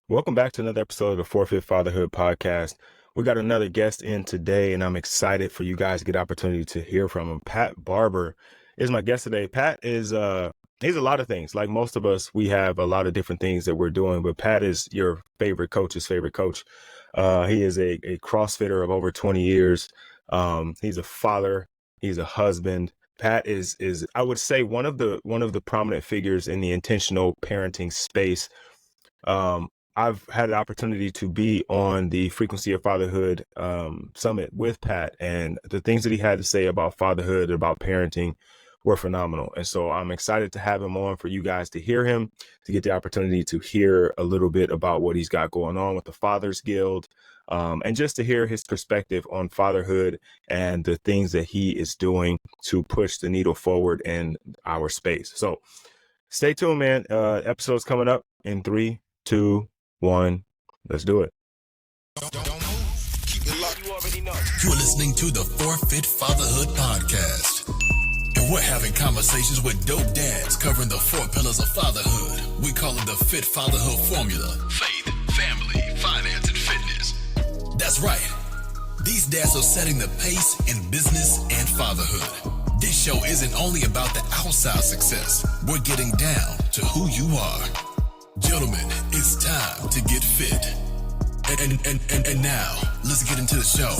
Welcome back to another episode of the Forfeit Fatherhood podcast. We got another guest in today, and I'm excited for you guys to get the opportunity to hear from him. Pat Barber is my guest today. Pat is he's a lot of things. Like most of us, we have a lot of different things that we're doing, but Pat is your favorite coach's favorite coach. He is a CrossFitter of over 20 years. He's a father. He's a husband. Pat is I would say one of the prominent figures in the intentional parenting space. I've had the opportunity to be on the Frequency of Fatherhood summit with Pat, and the things that he had to say about fatherhood, about parenting, were phenomenal. And so I'm excited to have him on for you guys to hear him, to get the opportunity to hear a little bit about what he's got going on with the Fathers Guild, and just to hear his perspective on fatherhood and the things that he is doing to push the needle forward in our space. So stay tuned, man. Episode's coming up in 3, 2, 1. Let's do it. Don't move. Keep it locked. You already know. You're listening to the Forfeit Fatherhood podcast. And we're having conversations with dope dads covering the 4 pillars of fatherhood. We call it the Fit Fatherhood Formula. Faith, family, finance, and fitness. That's right. These dads are setting the pace in business and fatherhood. This show isn't only about the outside success. We're getting down to who you are. Gentlemen, it's time to get fit. And now, let's get into the show.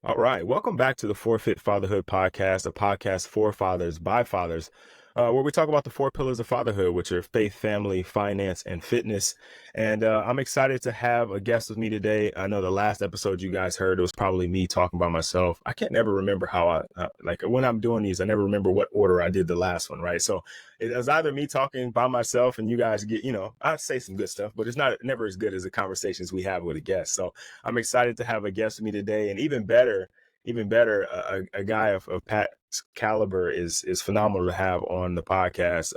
All right. Welcome back to the Forfeit Fatherhood podcast, a podcast for fathers by fathers, where we talk about the 4 pillars of fatherhood, which are faith, family, finance, and fitness. And I'm excited to have a guest with me today. I know the last episode you guys heard, it was probably me talking by myself. I can't never remember how like when I'm doing these, I never remember what order I did the last one, right? So it was either me talking by myself and you guys get, I'd say some good stuff, but it's never as good as the conversations we have with a guest. So I'm excited to have a guest with me today, and even better, a guy of Pat's caliber is phenomenal to have on the podcast.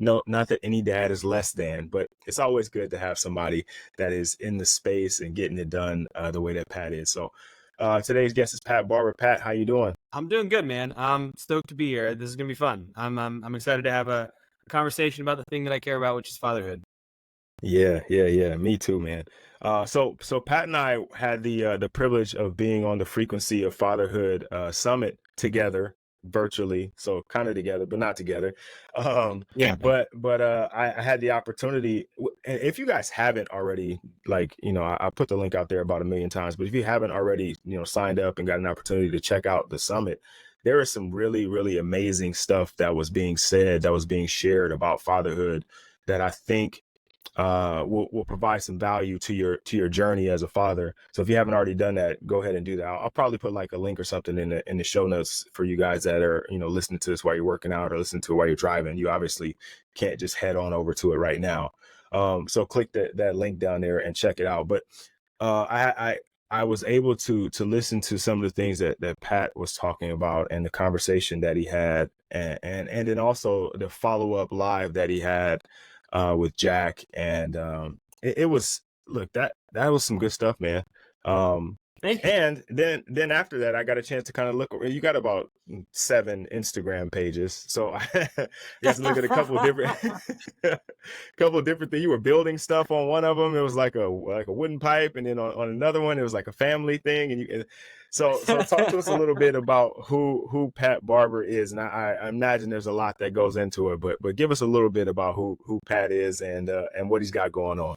No, not that any dad is less than, but it's always good to have somebody that is in the space and getting it done the way that Pat is. So today's guest is Pat Barber. Pat, how you doing? I'm doing good, man. I'm stoked to be here. This is gonna be fun. I'm excited to have a conversation about the thing that I care about, which is fatherhood. Yeah. Me too, man. So Pat and I had the privilege of being on the Frequency of Fatherhood summit together virtually, so kind of together, but not together. Yeah. I had the opportunity, and if you guys haven't already, I put the link out there about 1 million times, but if you haven't already, signed up and got an opportunity to check out the summit, there is some really, really amazing stuff that was being said, that was being shared about fatherhood that I think will provide some value to your journey as a father. So if you haven't already done that, go ahead and do that. I'll probably put like a link or something in the show notes for you guys that are, listening to this while you're working out or listening to it while you're driving. You obviously can't just head on over to it right now. So click that link down there and check it out. But I was able to listen to some of the things that Pat was talking about and the conversation that he had, and then also the follow-up live that he had with Jack. And it was, look, that was some good stuff, man. Thank you. And then after that, I got a chance to kind of look. You got about 7 Instagram pages, so I got to look at a couple of different, things. You were building stuff on one of them. It was like a wooden pipe, and then on another one, it was like a family thing. And so talk to us a little bit about who Pat Barber is. And I imagine there's a lot that goes into it, but give us a little bit about who Pat is and what he's got going on.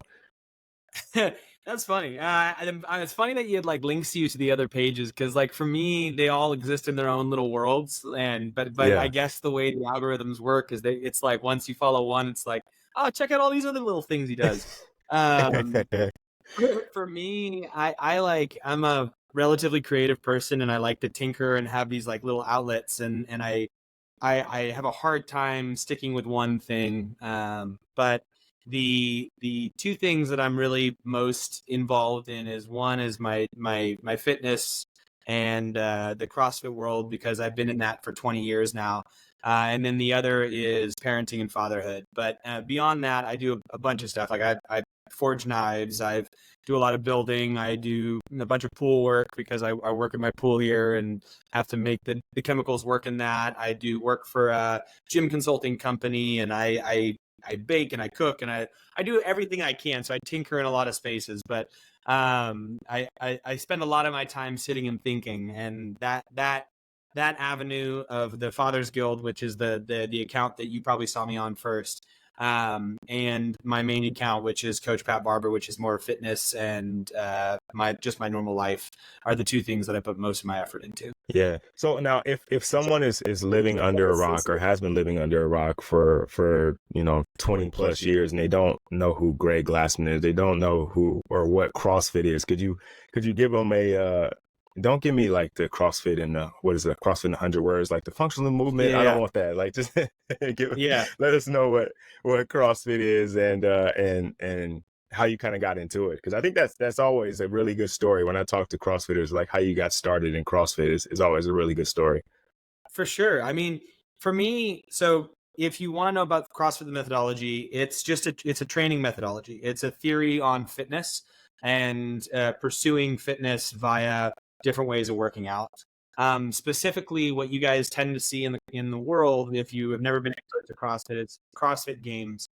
That's funny. It's funny that you had like links to the other pages, because like for me, they all exist in their own little worlds. But Yeah. I guess the way the algorithms work is it's like once you follow one, it's like, oh, check out all these other little things he does. For me, I'm a relatively creative person, and I like to tinker and have these like little outlets, and I have a hard time sticking with one thing. But the 2 things that I'm really most involved in is one is my fitness and the CrossFit world, because I've been in that for 20 years now. And then the other is parenting and fatherhood. But beyond that, I do a bunch of stuff. Like I forge knives. I do a lot of building. I do a bunch of pool work because I work in my pool here and have to make the chemicals work in that. I do work for a gym consulting company, and I bake and I cook and I do everything I can. So I tinker in a lot of spaces, but I spend a lot of my time sitting and thinking, and that avenue of the Fathers Guild, which is the account that you probably saw me on first, and my main account, which is Coach Pat Barber, which is more fitness and my normal life, are the two things that I put most of my effort into. Yeah. So now if someone is living under a rock or has been living under a rock for 20 plus years, and they don't know who Greg Glassman is, they don't know who or what CrossFit is, could you give them a don't give me like the CrossFit and what is it, CrossFit in 100 words, like the functional movement. I don't want that. Like, just let us know what CrossFit is and how you kind of got into it, because I think that's always a really good story. When I talk to CrossFitters, like how you got started in CrossFit is always a really good story. For sure. I mean, for me, so if you want to know about CrossFit methodology, it's a training methodology. It's a theory on fitness and pursuing fitness via different ways of working out. Specifically, what you guys tend to see in the world, if you have never been exposed to CrossFit, it's CrossFit Games,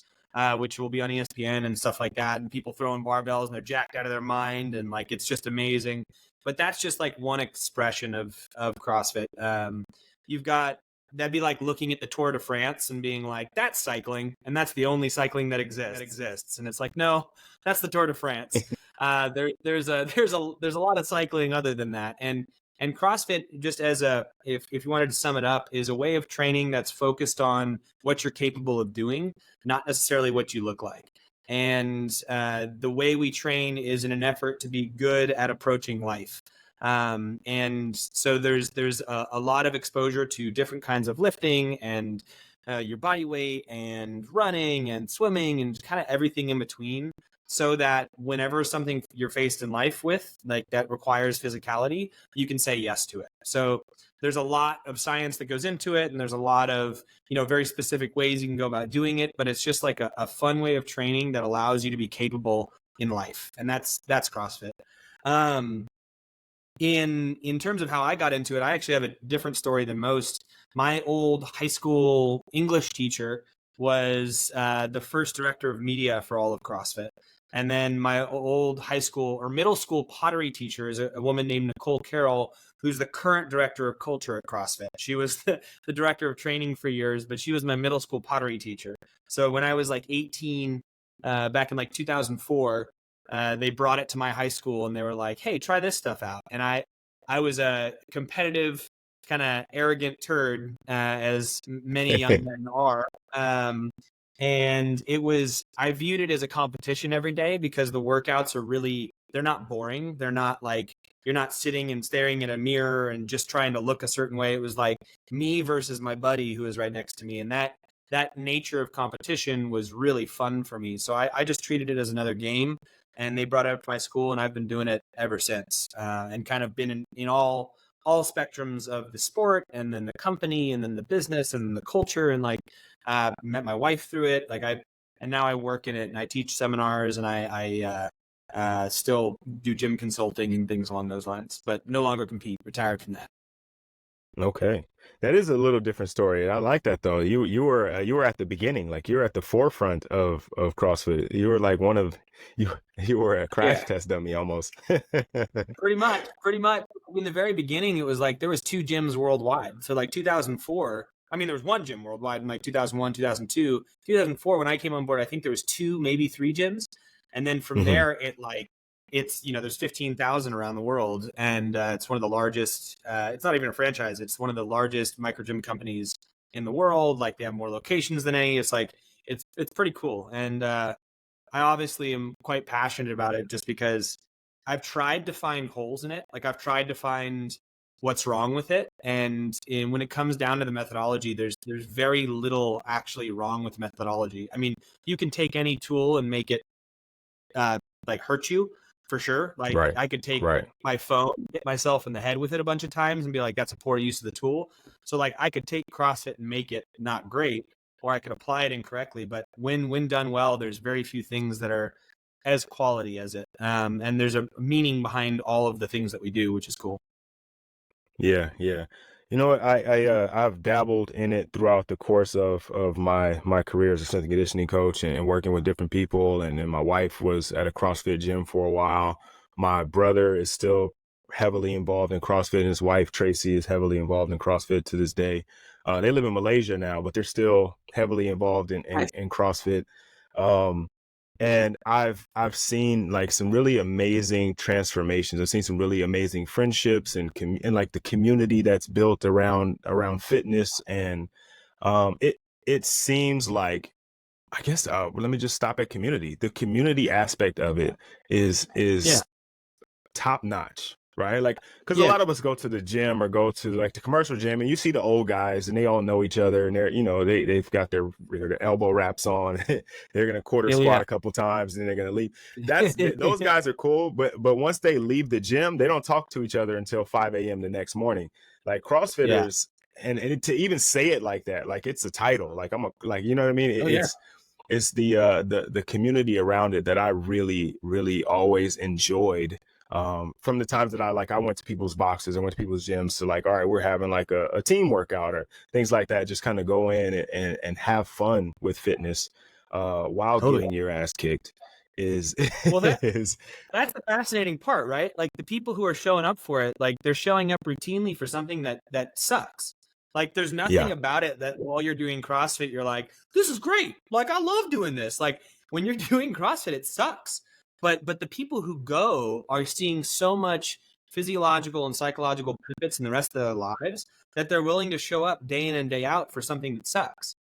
which will be on ESPN and stuff like that, and people throwing barbells and they're jacked out of their mind, and like it's just amazing. But that's just like one expression of CrossFit. You've got, that'd be like looking at the Tour de France and being like, that's cycling, and that's the only cycling that exists. And it's like, no, that's the Tour de France. There's a lot of cycling other than that. And CrossFit, just as if you wanted to sum it up, is a way of training that's focused on what you're capable of doing, not necessarily what you look like. And the way we train is in an effort to be good at approaching life. And so there's a lot of exposure to different kinds of lifting and your body weight and running and swimming and kind of everything in between, so that whenever something you're faced in life with, like that requires physicality, you can say yes to it. So there's a lot of science that goes into it, and there's a lot of, very specific ways you can go about doing it, but it's just like a fun way of training that allows you to be capable in life. And that's CrossFit. In terms of how I got into it, I actually have a different story than most. My old high school English teacher was the first director of media for all of CrossFit. And then my old high school or middle school pottery teacher is a woman named Nicole Carroll, who's the current director of culture at CrossFit. She was the director of training for years, but she was my middle school pottery teacher. So when I was like 18, back in like 2004, they brought it to my high school and they were like, hey, try this stuff out. And I was a competitive, kind of arrogant turd, as many young men are. And I viewed it as a competition every day, because the workouts are they're not boring. They're not like, you're not sitting and staring at a mirror and just trying to look a certain way. It was like me versus my buddy who was right next to me. And that nature of competition was really fun for me. So I just treated it as another game, and they brought it up to my school, and I've been doing it ever since, and kind of been in all spectrums of the sport, and then the company, and then the business, and then the culture, and like met my wife through it. And now I work in it, and I teach seminars, and I still do gym consulting and things along those lines, but no longer compete, retired from that. Okay. That is a little different story. I like that though. You were at the beginning, like you're at the forefront of CrossFit. You were like you were a crash test dummy almost. Pretty much. In the very beginning, it was like there was 2 gyms worldwide. So like 2004, I mean, there was 1 gym worldwide in like 2001, 2002. 2004, when I came on board, I think there was 2, maybe 3 gyms. And then from there, it's, there's 15,000 around the world, and it's one of the largest, it's not even a franchise. It's one of the largest micro gym companies in the world. Like, they have more locations than any. It's like, it's pretty cool. And I obviously am quite passionate about it, just because I've tried to find holes in it. Like, I've tried to find what's wrong with it. And when it comes down to the methodology, there's very little actually wrong with methodology. I mean, you can take any tool and make it like hurt you, for sure. Like, right. I could take my phone, hit myself in the head with it a bunch of times and be like, that's a poor use of the tool. So like, I could take CrossFit and make it not great, or I could apply it incorrectly. But when done well, there's very few things that are as quality as it. And there's a meaning behind all of the things that we do, which is cool. Yeah, yeah. You know what? I've dabbled in it throughout the course of my career as a strength and conditioning coach and working with different people. And then my wife was at a CrossFit gym for a while. My brother is still heavily involved in CrossFit, and his wife Tracy is heavily involved in CrossFit to this day. They live in Malaysia now, but they're still heavily involved in CrossFit. Um, and I've seen like some really amazing transformations. I've seen some really amazing friendships and like the community that's built around fitness. And it seems like, I guess, let me just stop at community. The community aspect of it is Yeah. top notch, right? Like, because a Yeah. lot of us go to the gym or go to like the commercial gym, and you see the old guys, and they all know each other, and they're, they've got their elbow wraps on. They're gonna quarter squat Yeah. a couple times, and then they're gonna leave. Those guys are cool, but once they leave the gym, they don't talk to each other until 5 a.m. the next morning. Like Yeah. CrossFitters, and to even say it like that, like it's a title, like I'm a, like, you know what I mean? Oh yeah. It's the community around it that I really, really always enjoyed. From the times that I went to people's boxes, I went to people's gyms to like, all right, we're having like a team workout or things like that. Just kind of go in and have fun with fitness, while Totally. getting your ass kicked is, Well, is, that's the fascinating part, right? Like the people who are showing up for it, like they're showing up routinely for something that sucks. Like there's nothing yeah, about it that while you're doing CrossFit, you're like, this is great. Like I love doing this. Like when you're doing CrossFit, it sucks. But the people who go are seeing so much physiological and psychological benefits in the rest of their lives that they're willing to show up day in and day out for something that sucks.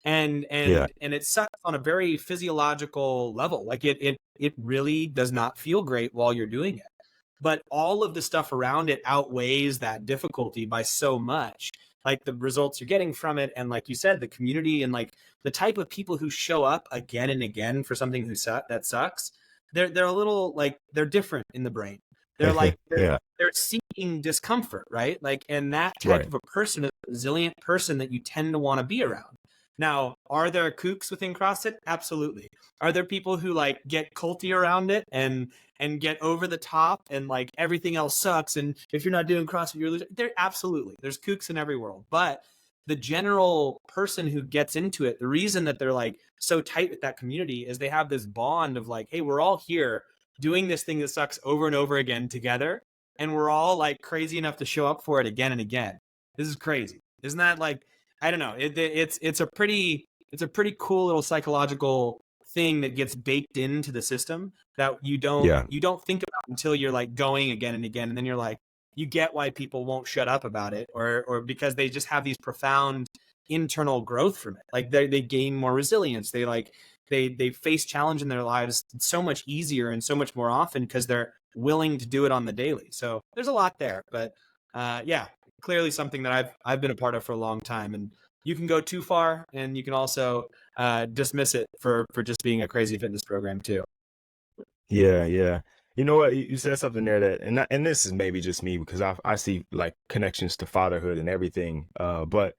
And yeah, it sucks on a very physiological level. Like it really does not feel great while you're doing it. But all of the stuff around it outweighs that difficulty by so much. Like the results you're getting from it, and like you said, the community and like the type of people who show up again and again for something that sucks. They're a little like they're different in the brain. They're like yeah, they're seeking discomfort, right? Like, and that type right. of a person is a resilient person that you tend to want to be around. Now, are there kooks within CrossFit? Absolutely. Are there people who like get culty around it and get over the top and like everything else sucks? And if you're not doing CrossFit, you're losing. There absolutely. There's kooks in every world. But the general person who gets into it, the reason that they're like so tight with that community is they have this bond of like, hey, we're all here doing this thing that sucks over and over again together. And we're all like crazy enough to show up for it again and again. This is crazy. Isn't that like, I don't know. It's a pretty cool little psychological thing that gets baked into the system that you don't Yeah, think about until you're like going again and again, and then you're like, you get why people won't shut up about it, or because they just have these profound internal growth from it. Like they gain more resilience. They like they face challenge in their lives so much easier and so much more often because they're willing to do it on the daily. So there's a lot there, but yeah, clearly something that I've been a part of for a long time. And you can go too far, and you can also dismiss it for just being a crazy fitness program too. yeah, yeah. You know what? You said something there that, and this is maybe just me because I see like connections to fatherhood and everything. But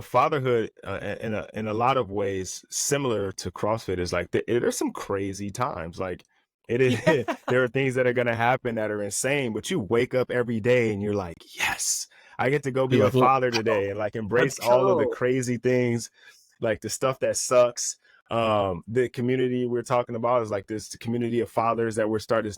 fatherhood, in a lot of ways similar to CrossFit, is like there's some crazy times. Like it is, Yeah, there are things that are gonna happen that are insane. But you wake up every day and you're like, yes, I get to go be you're a like, well, father today, and like let's embrace all of the go. crazy things, like the stuff that sucks. The community we're talking about is like this community of fathers that we're starting, this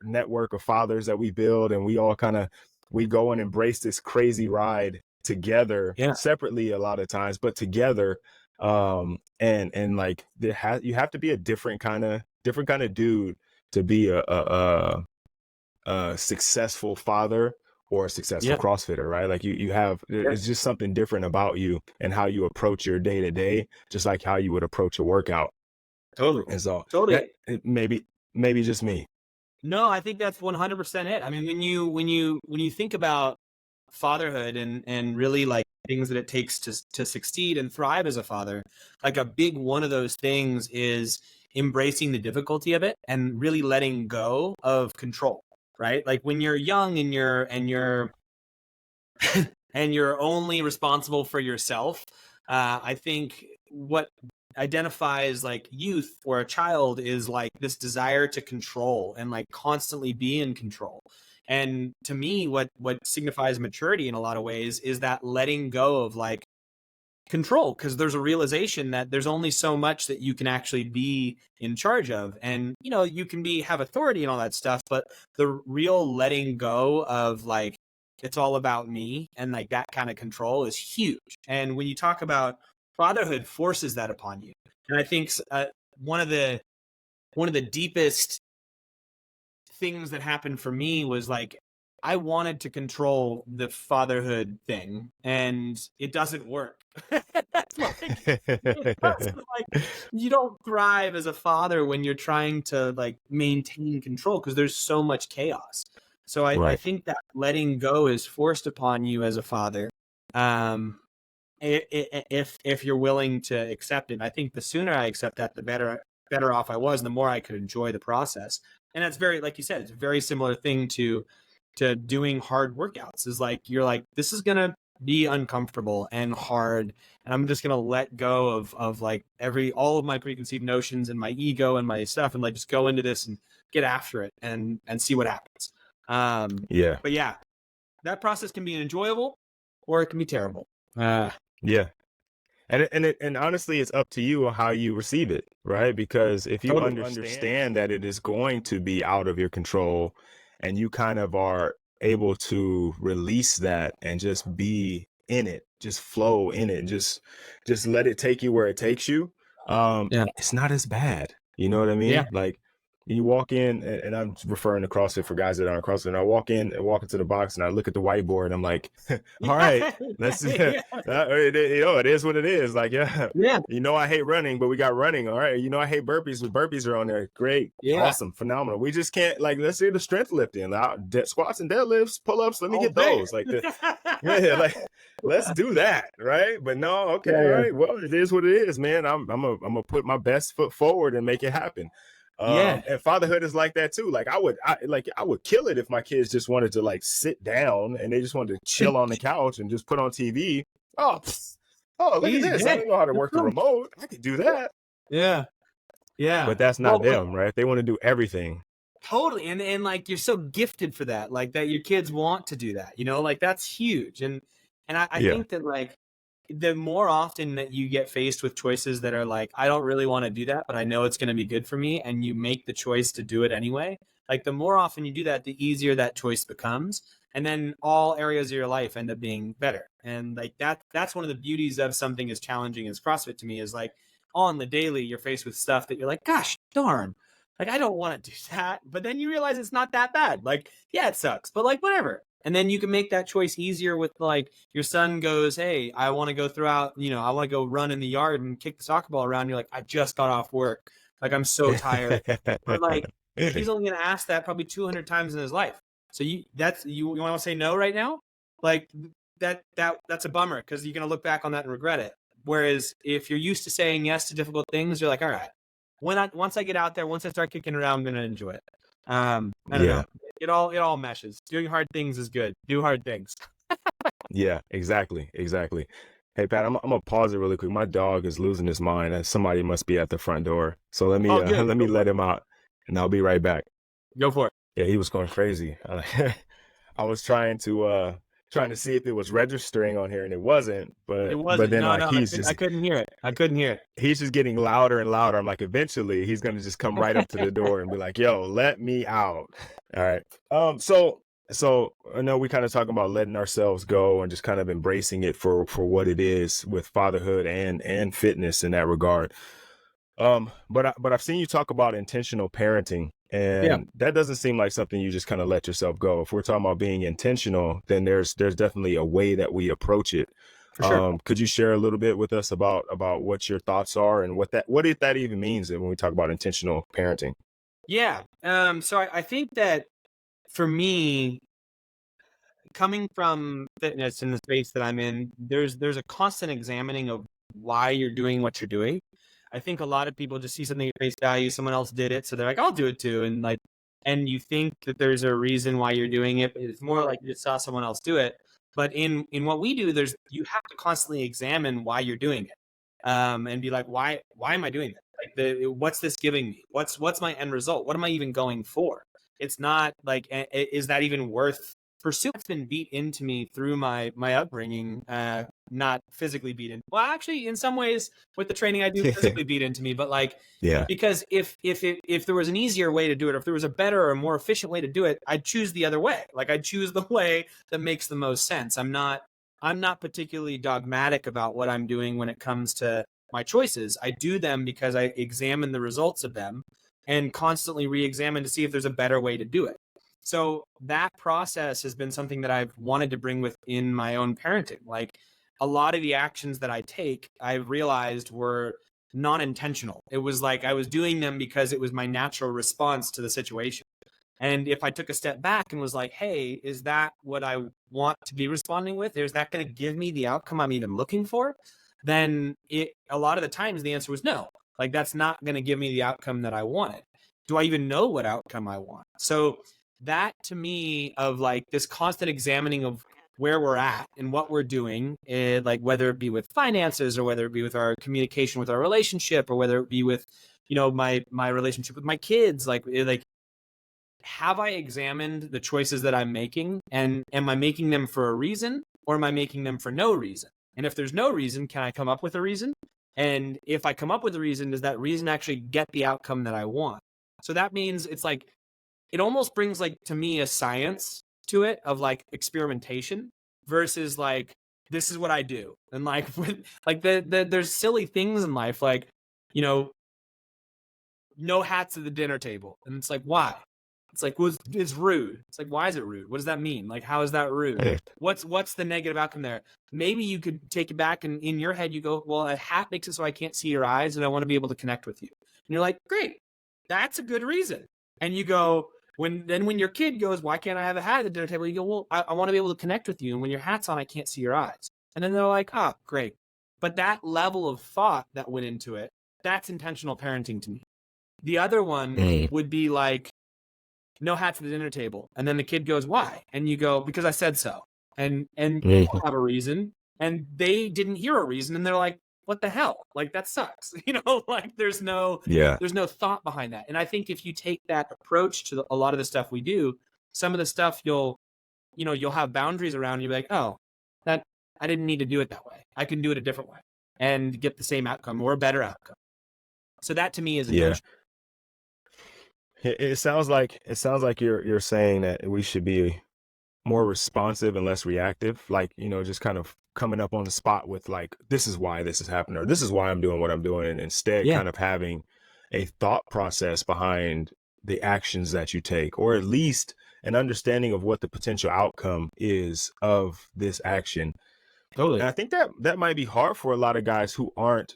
network of fathers that we build, and we all kind of, we go and embrace this crazy ride together, Yeah, separately a lot of times, but together. And like you have to be a different kind of dude to be a successful father or a successful yeah, CrossFitter, right? Like you have, yeah, it's just something different about you and how you approach your day to day, just like how you would approach a workout. totally, And so that totally. maybe just me. No, I think that's 100% it. I mean, when you think about fatherhood and really like things that it takes to succeed and thrive as a father, like a big one of those things is embracing the difficulty of it and really letting go of control, right? Like when you're young and you're and you're only responsible for yourself, I think what identifies like youth or a child is like this desire to control and like constantly be in control. And to me, what signifies maturity in a lot of ways is that letting go of like control, because there's a realization that there's only so much that you can actually be in charge of. And you know, you can have authority and all that stuff, but the real letting go of like it's all about me and like that kind of control is huge. And when you talk about fatherhood, forces that upon you. And I think one of the deepest things that happened for me was like I wanted to control the fatherhood thing, and it doesn't work. That's like, you don't thrive as a father when you're trying to like maintain control because there's so much chaos. So I Right. think that letting go is forced upon you as a father. If you're willing to accept it. I think the sooner I accept that, the better off I was, and the more I could enjoy the process. And that's very, like you said, it's a very similar thing to doing hard workouts. Is like you're like, this is gonna be uncomfortable and hard, and I'm just gonna let go of like all of my preconceived notions and my ego and my stuff, and like just go into this and get after it and see what happens. Yeah. But yeah, that process can be enjoyable or it can be terrible. Yeah. And honestly, it's up to you on how you receive it, right? Because if you Totally. understand that it is going to be out of your control, and you kind of are able to release that and just be in it, just flow in it, just let it take you where it takes you, Yeah. it's not as bad. You know what I mean? Yeah. Like you walk in, and I'm referring to CrossFit for guys that aren't CrossFit. And I walk into the box and I look at the whiteboard and I'm like, all right, let's, Yeah. it is what it is. Like, yeah, Yeah. I hate running, but we got running. All right. I hate burpees, but burpees are on there. Great. Yeah. Awesome. Phenomenal. We just can't, like, let's see the strength lifting, squats and deadlifts, pull-ups. Let me get those. Like, yeah, like, let's do that. Right. But no, okay. Yeah, All yeah. right. Well, it is what it is, man. I'm gonna put my best foot forward and make it happen. Yeah. And fatherhood is like that too. Like I would kill it if my kids just wanted to like sit down and they just wanted to chill on the couch and just put on TV. Oh, look at this. I don't know how to work the remote. I could do that. Yeah. Yeah. But that's not them, right? They want to do everything. Totally. And like you're so gifted for that, like that your kids want to do that, like that's huge. And I think that like the more often that you get faced with choices that are like, I don't really want to do that, but I know it's going to be good for me, and you make the choice to do it anyway, like the more often you do that, the easier that choice becomes. And then all areas of your life end up being better. And like that's one of the beauties of something as challenging as CrossFit to me, is like on the daily, you're faced with stuff that you're like, gosh darn, like I don't want to do that. But then you realize it's not that bad. Like, yeah, it sucks, but like whatever. And then you can make that choice easier with like your son goes, hey, I want to go I want to go run in the yard and kick the soccer ball around. You're like, I just got off work. Like, I'm so tired. But like, he's only going to ask that probably 200 times in his life. So you want to say no right now? Like that's a bummer, because you're going to look back on that and regret it. Whereas if you're used to saying yes to difficult things, you're like, all right, once I get out there, once I start kicking around, I'm going to enjoy it. I don't know. It all meshes. Doing hard things is good. Do hard things. Yeah, exactly. Hey Pat, I'm gonna pause it really quick. My dog is losing his mind, and somebody must be at the front door. So let me let him out, and I'll be right back. Go for it. Yeah, he was going crazy. I was trying to see if it was registering on here, and it wasn't. But it wasn't. But then I couldn't hear it. He's just getting louder and louder. I'm like, eventually he's gonna just come right up to the door and be like, "Yo, let me out." All right. So I know we kind of talk about letting ourselves go and just kind of embracing it for what it is with fatherhood and fitness in that regard. But I've seen you talk about intentional parenting, and that doesn't seem like something you just kind of let yourself go. If we're talking about being intentional, then there's definitely a way that we approach it. For sure. Could you share a little bit with us about what your thoughts are and what that even means when we talk about intentional parenting? Yeah. So I think that for me, coming from fitness in the space that I'm in, there's a constant examining of why you're doing what you're doing. I think a lot of people just see something at face value, someone else did it, so they're like, I'll do it too. And you think that there's a reason why you're doing it, but it's more like you just saw someone else do it. But in what we do, you have to constantly examine why you're doing it. and be like, why am I doing this? Like, what's this giving me? What's my end result? What am I even going for? It's not like, is that even worth pursuing? It's been beat into me through my upbringing, not physically beat in. Well, actually, in some ways, with the training I do, physically beat into me. But like, Yeah. because if there was an easier way to do it, or if there was a better or more efficient way to do it, I'd choose the other way. Like, I'd choose the way that makes the most sense. I'm not particularly dogmatic about what I'm doing when it comes to my choices. I do them because I examine the results of them and constantly re-examine to see if there's a better way to do it. So that process has been something that I've wanted to bring within my own parenting. Like, a lot of the actions that I take, I've realized were non-intentional. It was like I was doing them because it was my natural response to the situation. And if I took a step back and was like, hey, is that what I want to be responding with? Is that going to give me the outcome I'm even looking for? Then a lot of the times the answer was no. Like, that's not going to give me the outcome that I wanted. Do I even know what outcome I want? So that, to me, of like this constant examining of where we're at and what we're doing, like whether it be with finances or whether it be with our communication with our relationship or whether it be with, my relationship with my kids, like have I examined the choices that I'm making, and am I making them for a reason, or am I making them for no reason? And if there's no reason, can I come up with a reason? And if I come up with a reason, does that reason actually get the outcome that I want? So that means it's like, it almost brings, like, to me, a science to it of like experimentation versus like, this is what I do. And like, like there's silly things in life, like, no hats at the dinner table. And it's like, why? It's like, well, it's rude. It's like, why is it rude? What does that mean? Like, how is that rude? Hey. What's the negative outcome there? Maybe you could take it back, and in your head you go, well, a hat makes it so I can't see your eyes and I want to be able to connect with you. And you're like, great, that's a good reason. And you go, when your kid goes, why can't I have a hat at the dinner table? You go, well, I want to be able to connect with you. And when your hat's on, I can't see your eyes. And then they're like, oh, great. But that level of thought that went into it, that's intentional parenting to me. The other one would be like, no hats at the dinner table. And then the kid goes, why? And you go, because I said so. And you don't have a reason. And they didn't hear a reason. And they're like, what the hell? Like, that sucks. Like there's no thought behind that. And I think if you take that approach to a lot of the stuff we do, some of the stuff you'll have boundaries around. You'll be like, oh, that I didn't need to do it that way. I can do it a different way and get the same outcome or a better outcome. So that to me is intentional. It sounds like you're saying that we should be more responsive and less reactive, like, just kind of coming up on the spot with like, this is why this is happening, or this is why I'm doing what I'm doing, and instead kind of having a thought process behind the actions that you take, or at least an understanding of what the potential outcome is of this action. Totally. And I think that might be hard for a lot of guys who aren't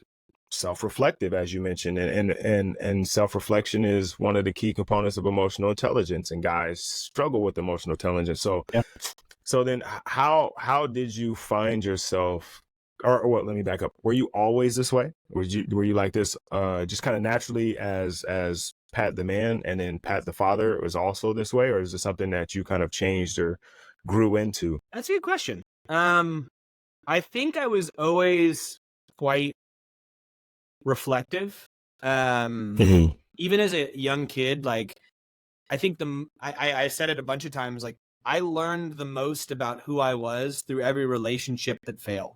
self-reflective, as you mentioned, and self-reflection is one of the key components of emotional intelligence, and guys struggle with emotional intelligence. So then how did you find yourself, or what, let me back up. Were you always this way? Were you like this just kind of naturally as Pat the man, and then Pat the father was also this way, or is it something that you kind of changed or grew into? That's a good question. I think I was always quite reflective. Even as a young kid, like, I think I said it a bunch of times, like, I learned the most about who I was through every relationship that failed.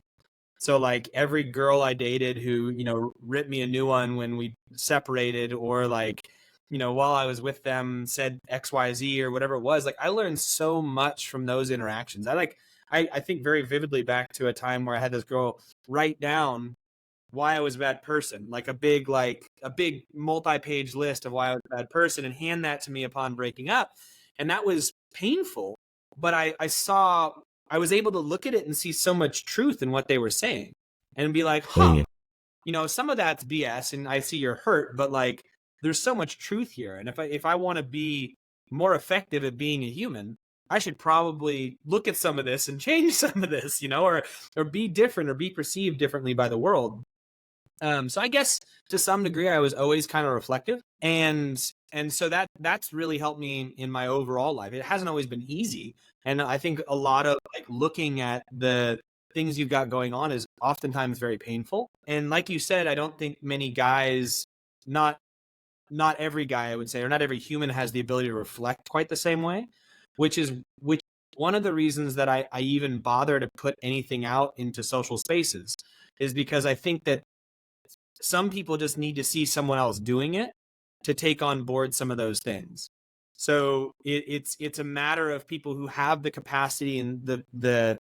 So like every girl I dated who, ripped me a new one when we separated, or like, while I was with them said XYZ or whatever it was, like, I learned so much from those interactions. I think very vividly back to a time where I had this girl write down why I was a bad person, like a big multi-page list of why I was a bad person, and hand that to me upon breaking up. And that was painful, but I was able to look at it and see so much truth in what they were saying and be like, some of that's BS and I see you're hurt, but like, there's so much truth here. And if I want to be more effective at being a human, I should probably look at some of this and change some of this, or be different, or be perceived differently by the world. So I guess to some degree I was always kind of reflective, and so that's really helped me in my overall life. It hasn't always been easy, and I think a lot of like looking at the things you've got going on is oftentimes very painful. And like you said, I don't think many guys, not every guy, I would say, or not every human has the ability to reflect quite the same way, which one of the reasons that I even bother to put anything out into social spaces is because I think that some people just need to see someone else doing it to take on board some of those things. So it's a matter of people who have the capacity and the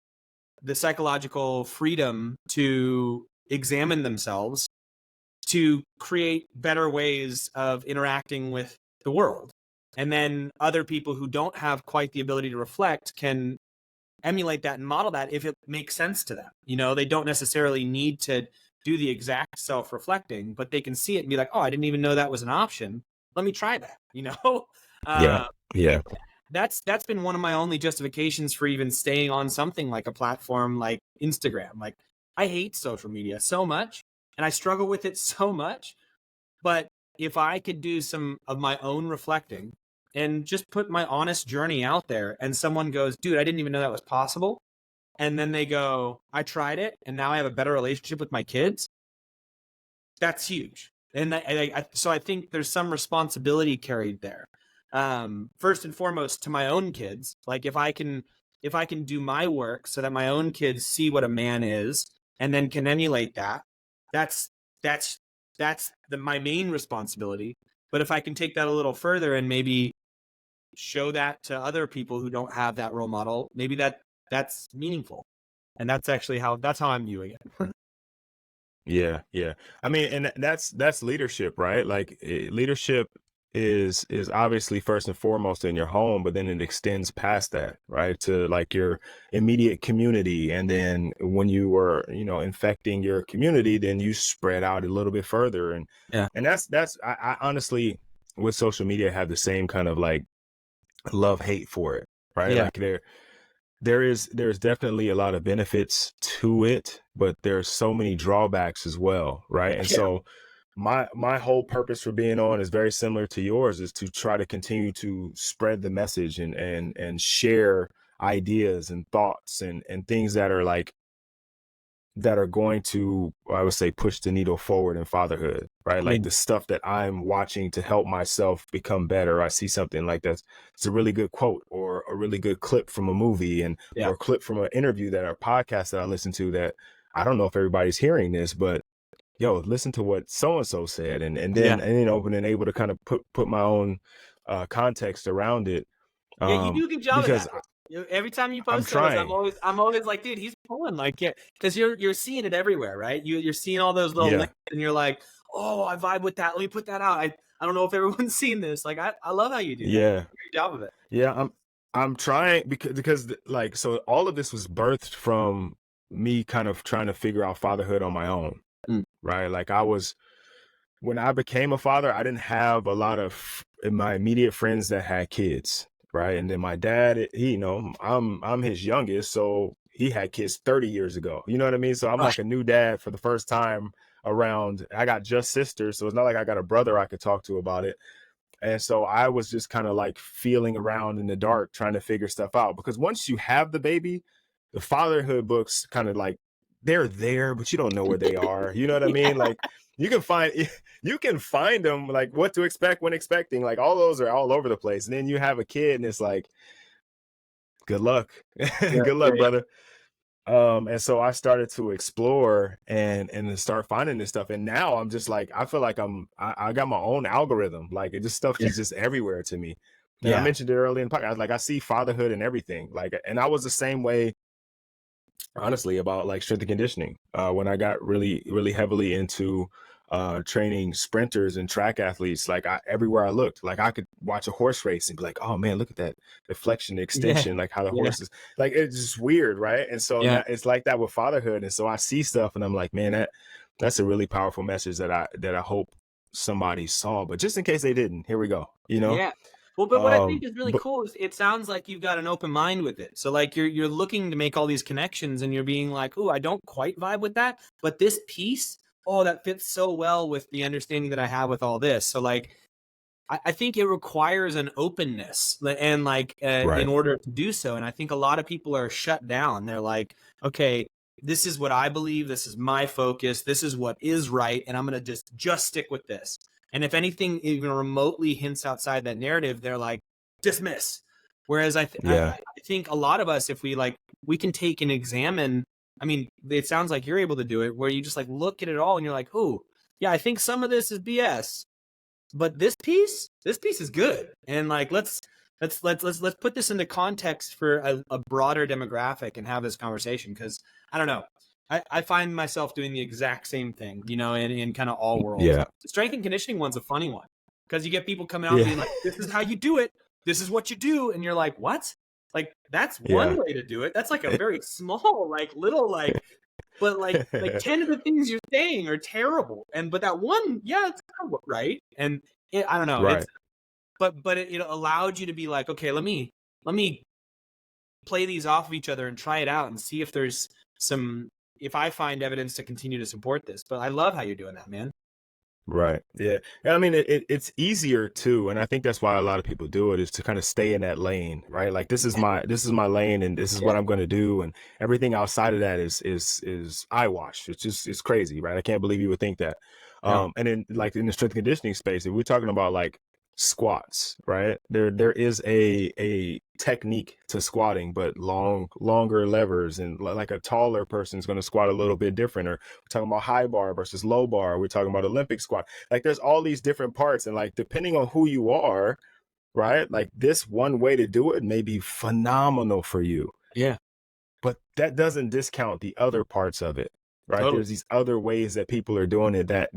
psychological freedom to examine themselves, to create better ways of interacting with the world. And then other people who don't have quite the ability to reflect can emulate that and model that if it makes sense to them. They don't necessarily need to do the exact self-reflecting, but they can see it and be like, oh, I didn't even know that was an option. Let me try that, Yeah. Yeah. That's been one of my only justifications for even staying on something like a platform like Instagram. Like, I hate social media so much and I struggle with it so much. But if I could do some of my own reflecting and just put my honest journey out there, and someone goes, dude, I didn't even know that was possible. And then they go, I tried it and now I have a better relationship with my kids. That's huge. And so I think there's some responsibility carried there. First and foremost, to my own kids. Like, if I can do my work so that my own kids see what a man is and then can emulate that, that's my main responsibility. But if I can take that a little further and maybe show that to other people who don't have that role model, maybe that's meaningful. And that's actually how I'm viewing it. Yeah, yeah. I mean, and that's leadership, right? Like, leadership is obviously first and foremost in your home, but then it extends past that, right? To like your immediate community. And then when you were, infecting your community, then you spread out a little bit further. And Yeah. I honestly, with social media, have the same kind of like love hate for it, right? Yeah. Like, there's definitely a lot of benefits to it, but there's so many drawbacks as well, right? And Yeah. so my whole purpose for being on is very similar to yours, is to try to continue to spread the message and share ideas and thoughts and things that are like that are going to, I would say, push the needle forward in fatherhood, right? Like the stuff that I'm watching to help myself become better. I see something like that. It's a really good quote or a really good clip from a movie or a clip from an interview or podcast that I listen to that I don't know if everybody's hearing this, but yo, listen to what so-and-so said. And then and able to kind of put my own context around it. Yeah, you do a good job of Because that. Every time you I'm post those, trying. I'm always like, dude, he's pulling, like, yeah, because you're seeing it everywhere, right? You're seeing all those little Yeah. links, and you're like, oh, I vibe with that. Let me put that out. I don't know if everyone's seen this. Like, I love how you do that. Yeah. Great job of it. Yeah, I'm trying because like, so all of this was birthed from me kind of trying to figure out fatherhood on my own, right? Like, when I became a father, I didn't have a lot of my immediate friends that had kids, right? And then my dad, I'm his youngest, so he had kids 30 years ago. You know what I mean? So I'm like a new dad for the first time around. I got just sisters, so it's not like I got a brother I could talk to about it. And so I was just kind of like feeling around in the dark, trying to figure stuff out. Because once you have the baby, the fatherhood books kind of like, they're there, but you don't know where they are. You know what I mean? Like, you can find them, like what to expect when expecting. Like, all those are all over the place. And then you have a kid and it's like, good luck. Good luck, brother. And so I started to explore and then start finding this stuff. And now I'm just like, I feel like I got my own algorithm. Like, it just stuff is just everywhere to me. And I mentioned it earlier in the podcast. Like, I see fatherhood in everything. Like, and I was the same way, honestly, about like strength and conditioning. When I got really, really heavily into training sprinters and track athletes, like, everywhere I looked, like, I could watch a horse race and be like, oh man, look at that deflection, extension, like how the horses, like, it's just weird, right? And so now it's like that with fatherhood. And so I see stuff and I'm like, man, that's a really powerful message that I hope somebody saw. But just in case they didn't, here we go. Yeah. Well, but what I think is really cool is it sounds like you've got an open mind with it. So like you're looking to make all these connections and you're being like, oh, I don't quite vibe with that, but this piece, oh, that fits so well with the understanding that I have with all this. So like, I think it requires an openness and like in order to do so. And I think a lot of people are shut down. They're like, okay, this is what I believe. This is my focus. This is what is right. And I'm going to just stick with this. And if anything even remotely hints outside that narrative, they're like, dismiss. Whereas I think a lot of us, if we can take and examine, I mean, it sounds like you're able to do it, where you just like look at it all and you're like, oh, yeah, I think some of this is BS, but this piece is good. And like, let's put this into context for a broader demographic and have this conversation. Cause I don't know. I find myself doing the exact same thing, in kind of all worlds. Yeah. The strength and conditioning one's a funny one because you get people coming out being like, this is how you do it. This is what you do. And you're like, what? Like, that's one way to do it. That's like a very small, like little, like, but like 10 of the things you're saying are terrible. But that one, yeah, it's kind of right. And I don't know. Right. But it allowed you to be like, okay, let me play these off of each other and try it out and see if there's if I find evidence to continue to support this. But I love how you're doing that, man. Right. Yeah. And I mean, it's easier too. And I think that's why a lot of people do it, is to kind of stay in that lane, right? Like this is my lane and this is what I'm going to do. And everything outside of that is eyewash. It's crazy, right? I can't believe you would think that. And then like in the strength and conditioning space, if we're talking about like squats, right? There is a technique to squatting, but longer levers, and like a taller person's going to squat a little bit different. Or we're talking about high bar versus low bar. We're talking about Olympic squat. Like there's all these different parts, and like depending on who you are, right? Like this one way to do it may be phenomenal for you. Yeah. But that doesn't discount the other parts of it, right? Totally. There's these other ways that people are doing it that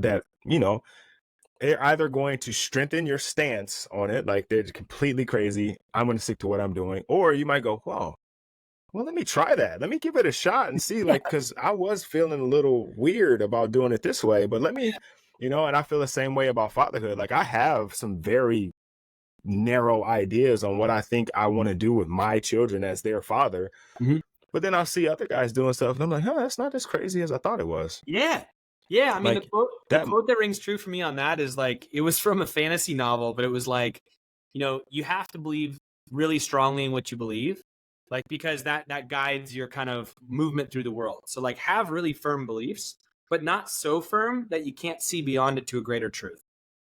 they're either going to strengthen your stance on it, like they're completely crazy, I'm going to stick to what I'm doing, or you might go, well, let me try that. Let me give it a shot and see, like, because I was feeling a little weird about doing it this way, but let me, and I feel the same way about fatherhood. Like I have some very narrow ideas on what I think I want to do with my children as their father. Mhm. But then I'll see other guys doing stuff and I'm like, that's not as crazy as I thought it was. Yeah. Yeah. I mean, Like, the quote that rings true for me on that is like, it was from a fantasy novel, but it was like, you have to believe really strongly in what you believe, like, because that guides your kind of movement through the world. So like have really firm beliefs, but not so firm that you can't see beyond it to a greater truth.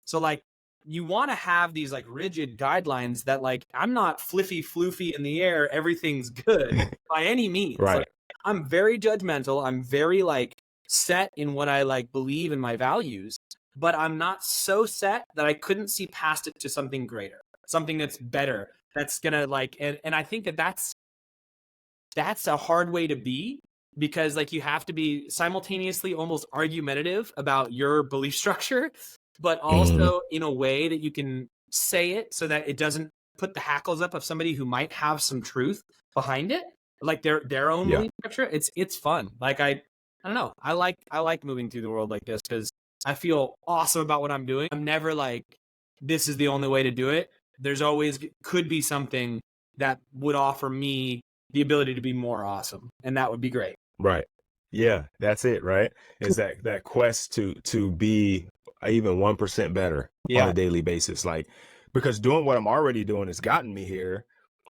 So like, you want to have these like rigid guidelines that like, I'm not fliffy floofy in the air, everything's good by any means. right. Like, I'm very judgmental. I'm very like set in what I like believe in my values, but I'm not so set that I couldn't see past it to something greater, something that's better. That's gonna like, and I think that's a hard way to be, because like you have to be simultaneously almost argumentative about your belief structure, but also in a way that you can say it so that it doesn't put the hackles up of somebody who might have some truth behind it, like their own belief structure. It's fun. Like I don't know. I like moving through the world like this because I feel awesome about what I'm doing. I'm never like, this is the only way to do it. There's always could be something that would offer me the ability to be more awesome, and that would be great. Right. Yeah, that's it, right? Is that quest to be even 1% better on a daily basis. Like, because doing what I'm already doing has gotten me here,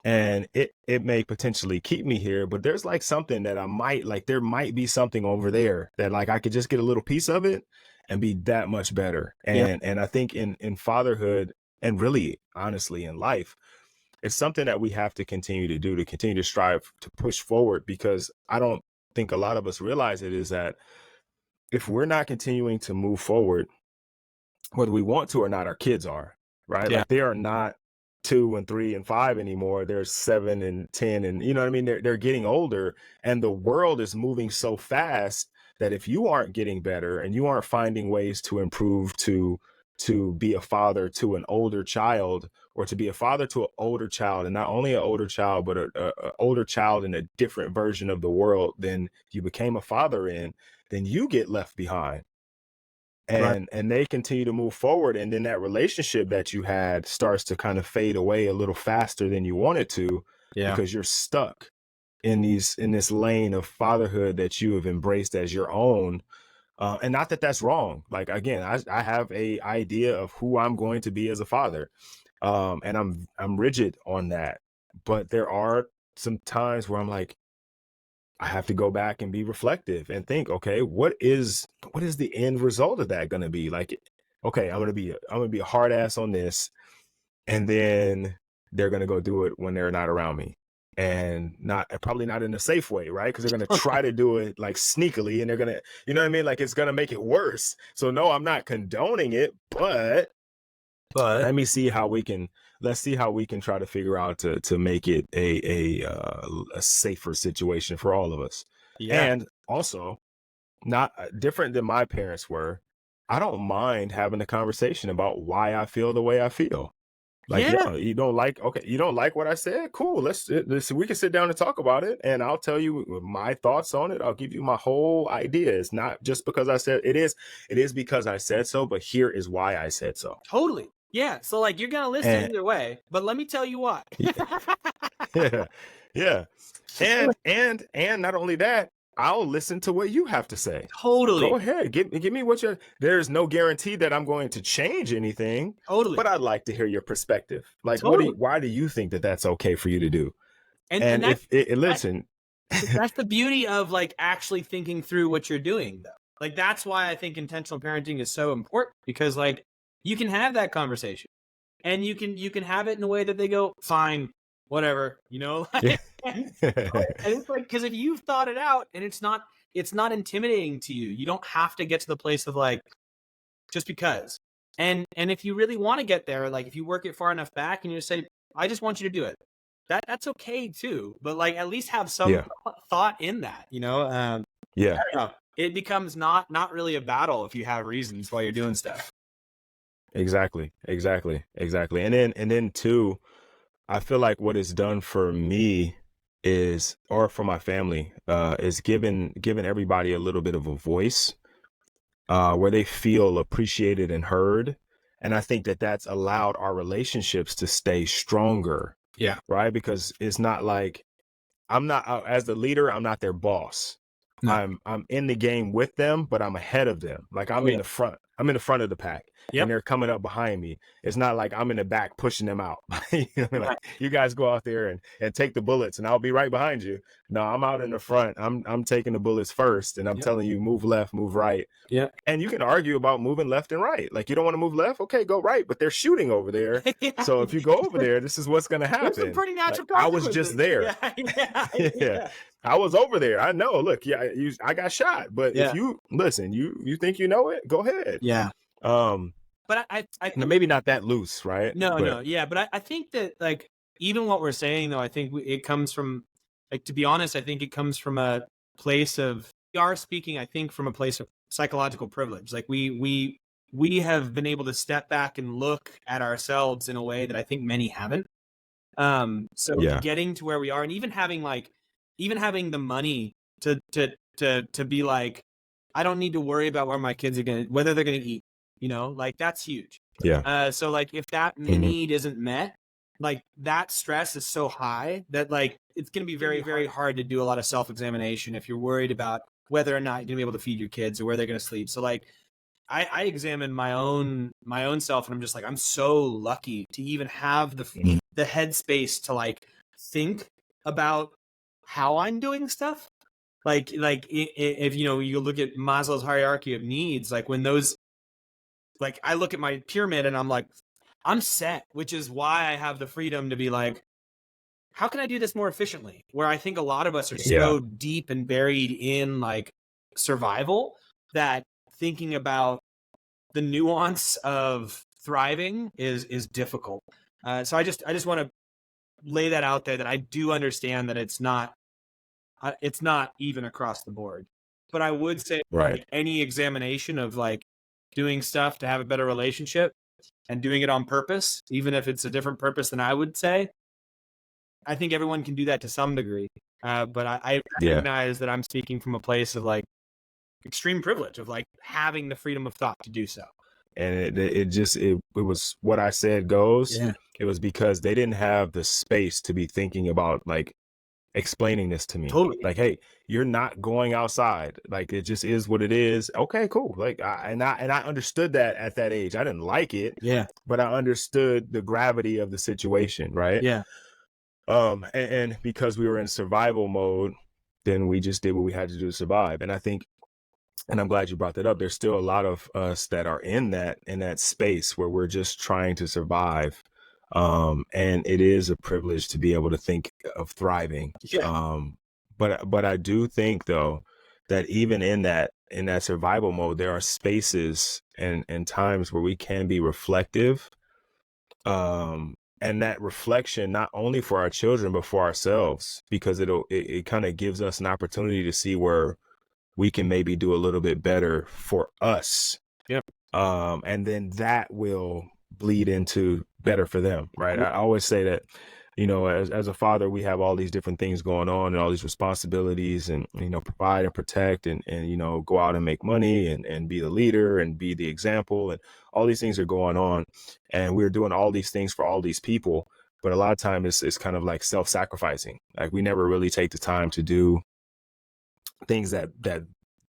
and it may potentially keep me here, but there's like something that I might like, there might be something over there that like I could just get a little piece of it and be that much better. And I think in fatherhood, and really honestly in life, it's something that we have to continue to do, to continue to strive to push forward, because I don't think a lot of us realize it, is that if we're not continuing to move forward, whether we want to or not, our kids are, right? Like they are not 2 and 3 and 5 anymore. They're 7 and 10, and you know what I mean? They're getting older, and the world is moving so fast that if you aren't getting better and you aren't finding ways to improve, to be a father to an older child, or to be a father to an older child, and not only an older child, but a older child in a different version of the world than you became a father in, then you get left behind. And they continue to move forward, and then that relationship that you had starts to kind of fade away a little faster than you want it to, because you're stuck in this lane of fatherhood that you have embraced as your own. And not that that's wrong. Like, again, I have a idea of who I'm going to be as a father. And I'm rigid on that. But there are some times where I'm like, I have to go back and be reflective and think, okay, what is the end result of that going to be? Like, okay, I'm going to be a hard ass on this, and then they're going to go do it when they're not around me, and probably not in a safe way, right? Because they're going to try to do it like sneakily, and they're going to, you know what I mean? Like, it's going to make it worse. So no, I'm not condoning it, but let's see how we can try to figure out to make it a safer situation for all of us. Yeah. And also, not different than my parents were, I don't mind having a conversation about why I feel the way I feel. Like, Yeah. you don't like what I said? Cool. We can sit down and talk about it, and I'll tell you my thoughts on it. I'll give you my whole idea. It's not just because I said it is because I said so, but here is why I said so. Totally. Yeah. So like you're gonna listen And either way, but let me tell you why. yeah. Yeah. And not only that, I'll listen to what you have to say. Totally. Go ahead. Give me there's no guarantee that I'm going to change anything, Totally. but I'd like to hear your perspective. Like, Totally. why do you think that that's okay for you to do? And Listen, that's the beauty of like actually thinking through what you're doing though. Like, that's why I think intentional parenting is so important, because like you can have that conversation and you can have it in a way that they go, fine, whatever, you know? Like, and it's like, because if you've thought it out and it's not intimidating to you, you don't have to get to the place of like, just because. And if you really want to get there, like if you work it far enough back and you just say, I just want you to do it, that's okay too. But like, at least have some thought in that, you know? Yeah. I don't know. It becomes not really a battle if you have reasons while you're doing stuff. Exactly. And then too, I feel like what it's done for me or for my family, is giving everybody a little bit of a voice, where they feel appreciated and heard. And I think that that's allowed our relationships to stay stronger. Yeah. Right. Because it's not like as the leader, I'm not their boss. No. I'm in the game with them, but I'm ahead of them. Like, I'm in the front. I'm in the front of the pack, and they're coming up behind me. It's not like I'm in the back pushing them out. You know, like, you guys go out there and take the bullets, and I'll be right behind you. No, I'm out in the front. I'm taking the bullets first, and I'm telling you, move left, move right. Yeah. And you can argue about moving left and right. Like, you don't want to move left? Okay, go right. But they're shooting over there. So if you go over there, this is what's going to happen. There's some pretty natural I was just there. Yeah. I was over there. I know. Look, I got shot. But if you listen, you think you know it, go ahead. Yeah. But I maybe not that loose, right? No. Yeah. But I think that like, even what we're saying though, I think it comes from, like, to be honest, I think it comes from a place of, we are speaking, I think, from a place of psychological privilege. Like we have been able to step back and look at ourselves in a way that I think many haven't. Getting to where we are, and even having the money to be like, I don't need to worry about where my kids are whether they're gonna eat, you know, like, that's huge. Yeah. So like, if that need isn't met, like, that stress is so high that like, it's gonna be very, very hard to do a lot of self-examination if you're worried about whether or not you're gonna be able to feed your kids or where they're gonna sleep. So like, I examine my own self, and I'm just like, I'm so lucky to even have the headspace to like think about how I'm doing stuff. Like if you look at Maslow's hierarchy of needs, like when those, like, I look at my pyramid and I'm like, I'm set, which is why I have the freedom to be like, how can I do this more efficiently? Where I think a lot of us are so deep and buried in like survival that thinking about the nuance of thriving is difficult. So I just want to lay that out there, that I do understand that it's not even across the board. But I would say, like, any examination of like doing stuff to have a better relationship and doing it on purpose, even if it's a different purpose than I would say, I think everyone can do that to some degree. But I recognize that I'm speaking from a place of like extreme privilege, of like having the freedom of thought to do so. And it was what I said goes. Yeah. It was because they didn't have the space to be thinking about like explaining this to me. Totally. Like, hey, you're not going outside. Like, it just is what it is. Okay, cool. Like, I understood that at that age. I didn't like it. Yeah. But I understood the gravity of the situation, right? Yeah. And because we were in survival mode, then we just did what we had to do to survive. And I think, and I'm glad you brought that up, there's still a lot of us that are in that space where we're just trying to survive. And it is a privilege to be able to think of thriving. Yeah. But I do think though that even in that survival mode, there are spaces and times where we can be reflective. And that reflection, not only for our children, but for ourselves, because it kind of gives us an opportunity to see where we can maybe do a little bit better for us. Yep. And then that will bleed into better for them, right? I always say that, as a father, we have all these different things going on and all these responsibilities and, provide and protect and go out and make money and be the leader and be the example. And all these things are going on. And we're doing all these things for all these people. But a lot of times it's kind of like self-sacrificing. Like we never really take the time to do things that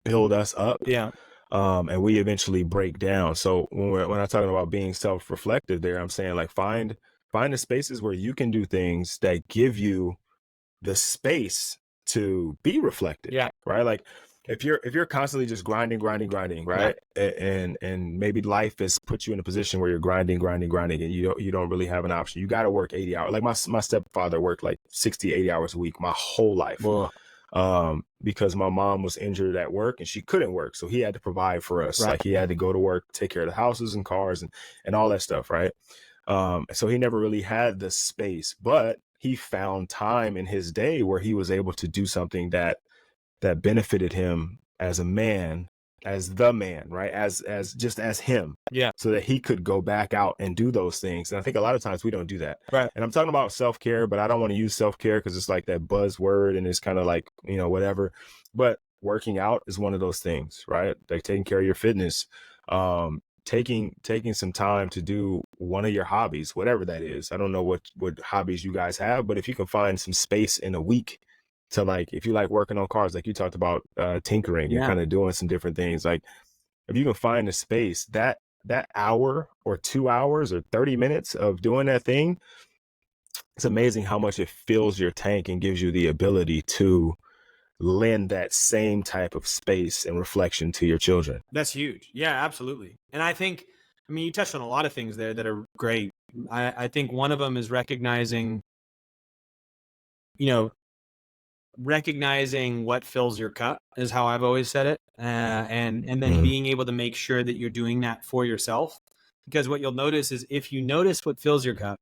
build us up. Yeah. And we eventually break down. So when I'm talking about being self-reflective there, I'm saying like find the spaces where you can do things that give you the space to be reflective. Yeah. Right. Like if you're constantly just grinding, right. And maybe life has put you in a position where you're grinding and you don't really have an option. You got to work 80 hours. Like my stepfather worked like 60, 80 hours a week my whole life. Whoa. Because my mom was injured at work and she couldn't work. So he had to provide for us. Right. Like he had to go to work, take care of the houses and cars and all that stuff. Right. So he never really had the space, but he found time in his day where he was able to do something that benefited him as a man, as the man, right? As him. Yeah. So that he could go back out and do those things. And I think a lot of times we don't do that. Right. And I'm talking about self-care, but I don't want to use self-care because it's like that buzzword and it's kind of like, whatever. But working out is one of those things, right? Like taking care of your fitness, taking some time to do one of your hobbies, whatever that is. I don't know what hobbies you guys have, but if you can find some space in a week to, like, if you like working on cars, like you talked about, tinkering and kind of doing some different things, like if you can find a space that hour or 2 hours or 30 minutes of doing that thing, it's amazing how much it fills your tank and gives you the ability to lend that same type of space and reflection to your children. That's huge. Yeah, absolutely. And I think, you touched on a lot of things there that are great. I think one of them is recognizing what fills your cup is how I've always said it. And then being able to make sure that you're doing that for yourself, because what you'll notice is if you notice what fills your cup,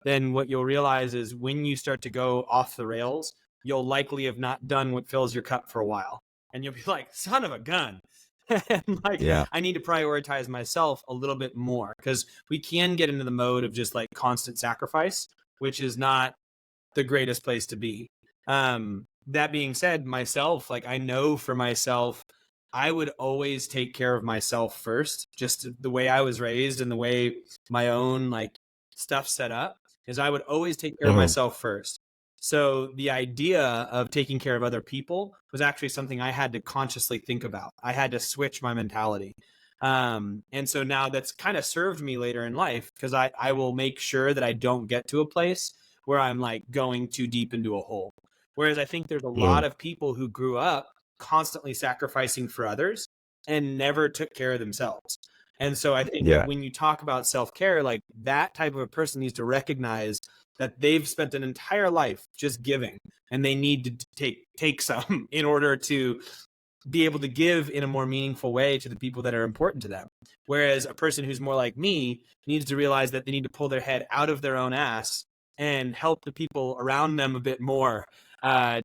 then what you'll realize is when you start to go off the rails, you'll likely have not done what fills your cup for a while. And you'll be like, son of a gun. And I need to prioritize myself a little bit more, because we can get into the mode of just like constant sacrifice, which is not the greatest place to be. That being said, myself, like I know for myself, I would always take care of myself first. Just the way I was raised and the way my own like stuff set up is I would always take care of myself first. So the idea of taking care of other people was actually something I had to consciously think about. I had to switch my mentality. And so now that's kind of served me later in life, because I will make sure that I don't get to a place where I'm like going too deep into a hole. Whereas I think there's a lot of people who grew up constantly sacrificing for others and never took care of themselves. And so I think when you talk about self-care, like that type of a person needs to recognize that they've spent an entire life just giving, and they need to take some in order to be able to give in a more meaningful way to the people that are important to them. Whereas a person who's more like me needs to realize that they need to pull their head out of their own ass and help the people around them a bit more. And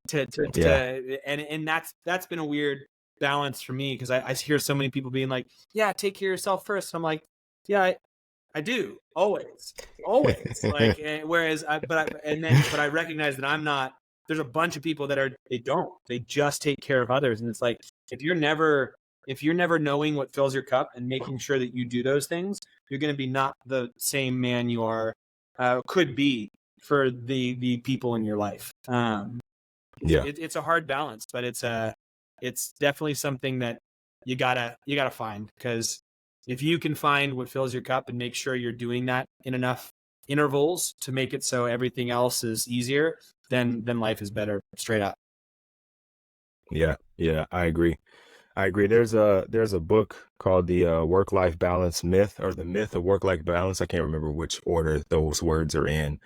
that's been a weird balance for me, because I hear so many people being like, yeah, take care of yourself first. I'm like, yeah, I do always like, whereas but I recognize that I'm not. There's a bunch of people that they just take care of others, and it's like if you're never knowing what fills your cup and making sure that you do those things, you're going to be not the same man you are could be for the people in your life. It's a hard balance, but it's definitely something that you gotta find, because if you can find what fills your cup and make sure you're doing that in enough intervals to make it so everything else is easier, then life is better straight up. Yeah, I agree. There's a book called the Work-Life Balance Myth, or the Myth of Work-Life Balance. I can't remember which order those words are in.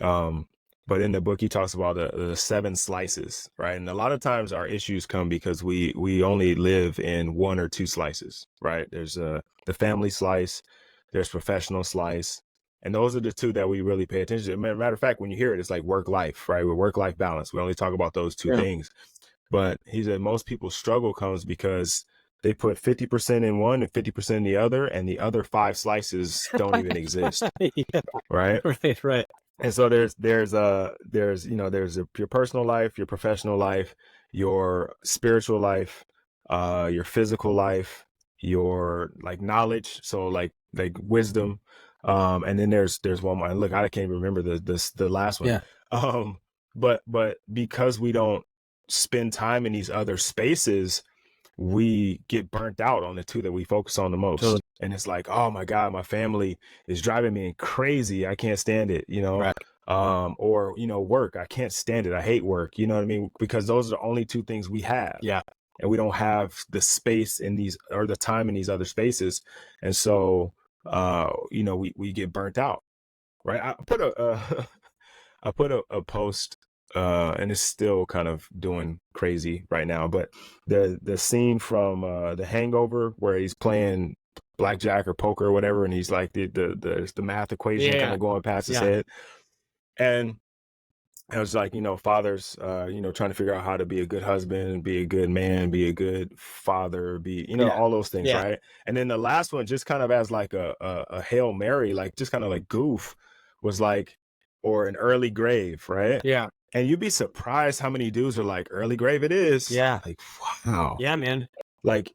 Um, but in the book, he talks about the seven slices, right? And a lot of times our issues come because we only live in one or two slices, right? There's the family slice, there's professional slice, and those are the two that we really pay attention to. Matter of fact, when you hear it, it's like work-life, right? With work-life balance, we only talk about those two Yeah. things. But he said most people's struggle comes because they put 50% in one and 50% in the other, and the other five slices don't even exist, Yeah. right? Right. And so there's your personal life, your professional life, your spiritual life, your physical life, your like knowledge, so like wisdom, and then there's one more. And look, I can't remember the last one. Yeah. Um, but because we don't spend time in these other spaces, we get burnt out on the two that we focus on the most. Totally. And it's like, oh my God, my family is driving me crazy. I can't stand it, Right. or, work. I can't stand it. I hate work. You know what I mean? Because those are the only two things we have. Yeah. And we don't have the space in these, or the time in these other spaces. And so, we get burnt out. Right. I put a post, and it's still kind of doing crazy right now, but the scene from The Hangover where he's playing blackjack or poker or whatever, and he's like the math equation kind Yeah. of going past his Yeah. head, and it was like, fathers, trying to figure out how to be a good husband, be a good man, be a good father, be, Yeah. all those things, Yeah. right? And then the last one, just kind of as like a Hail Mary, like just kind of like goof, was like, or an early grave, right? Yeah. And you'd be surprised how many dudes are like, early grave it is. Yeah. Like, wow. Yeah, man. Like,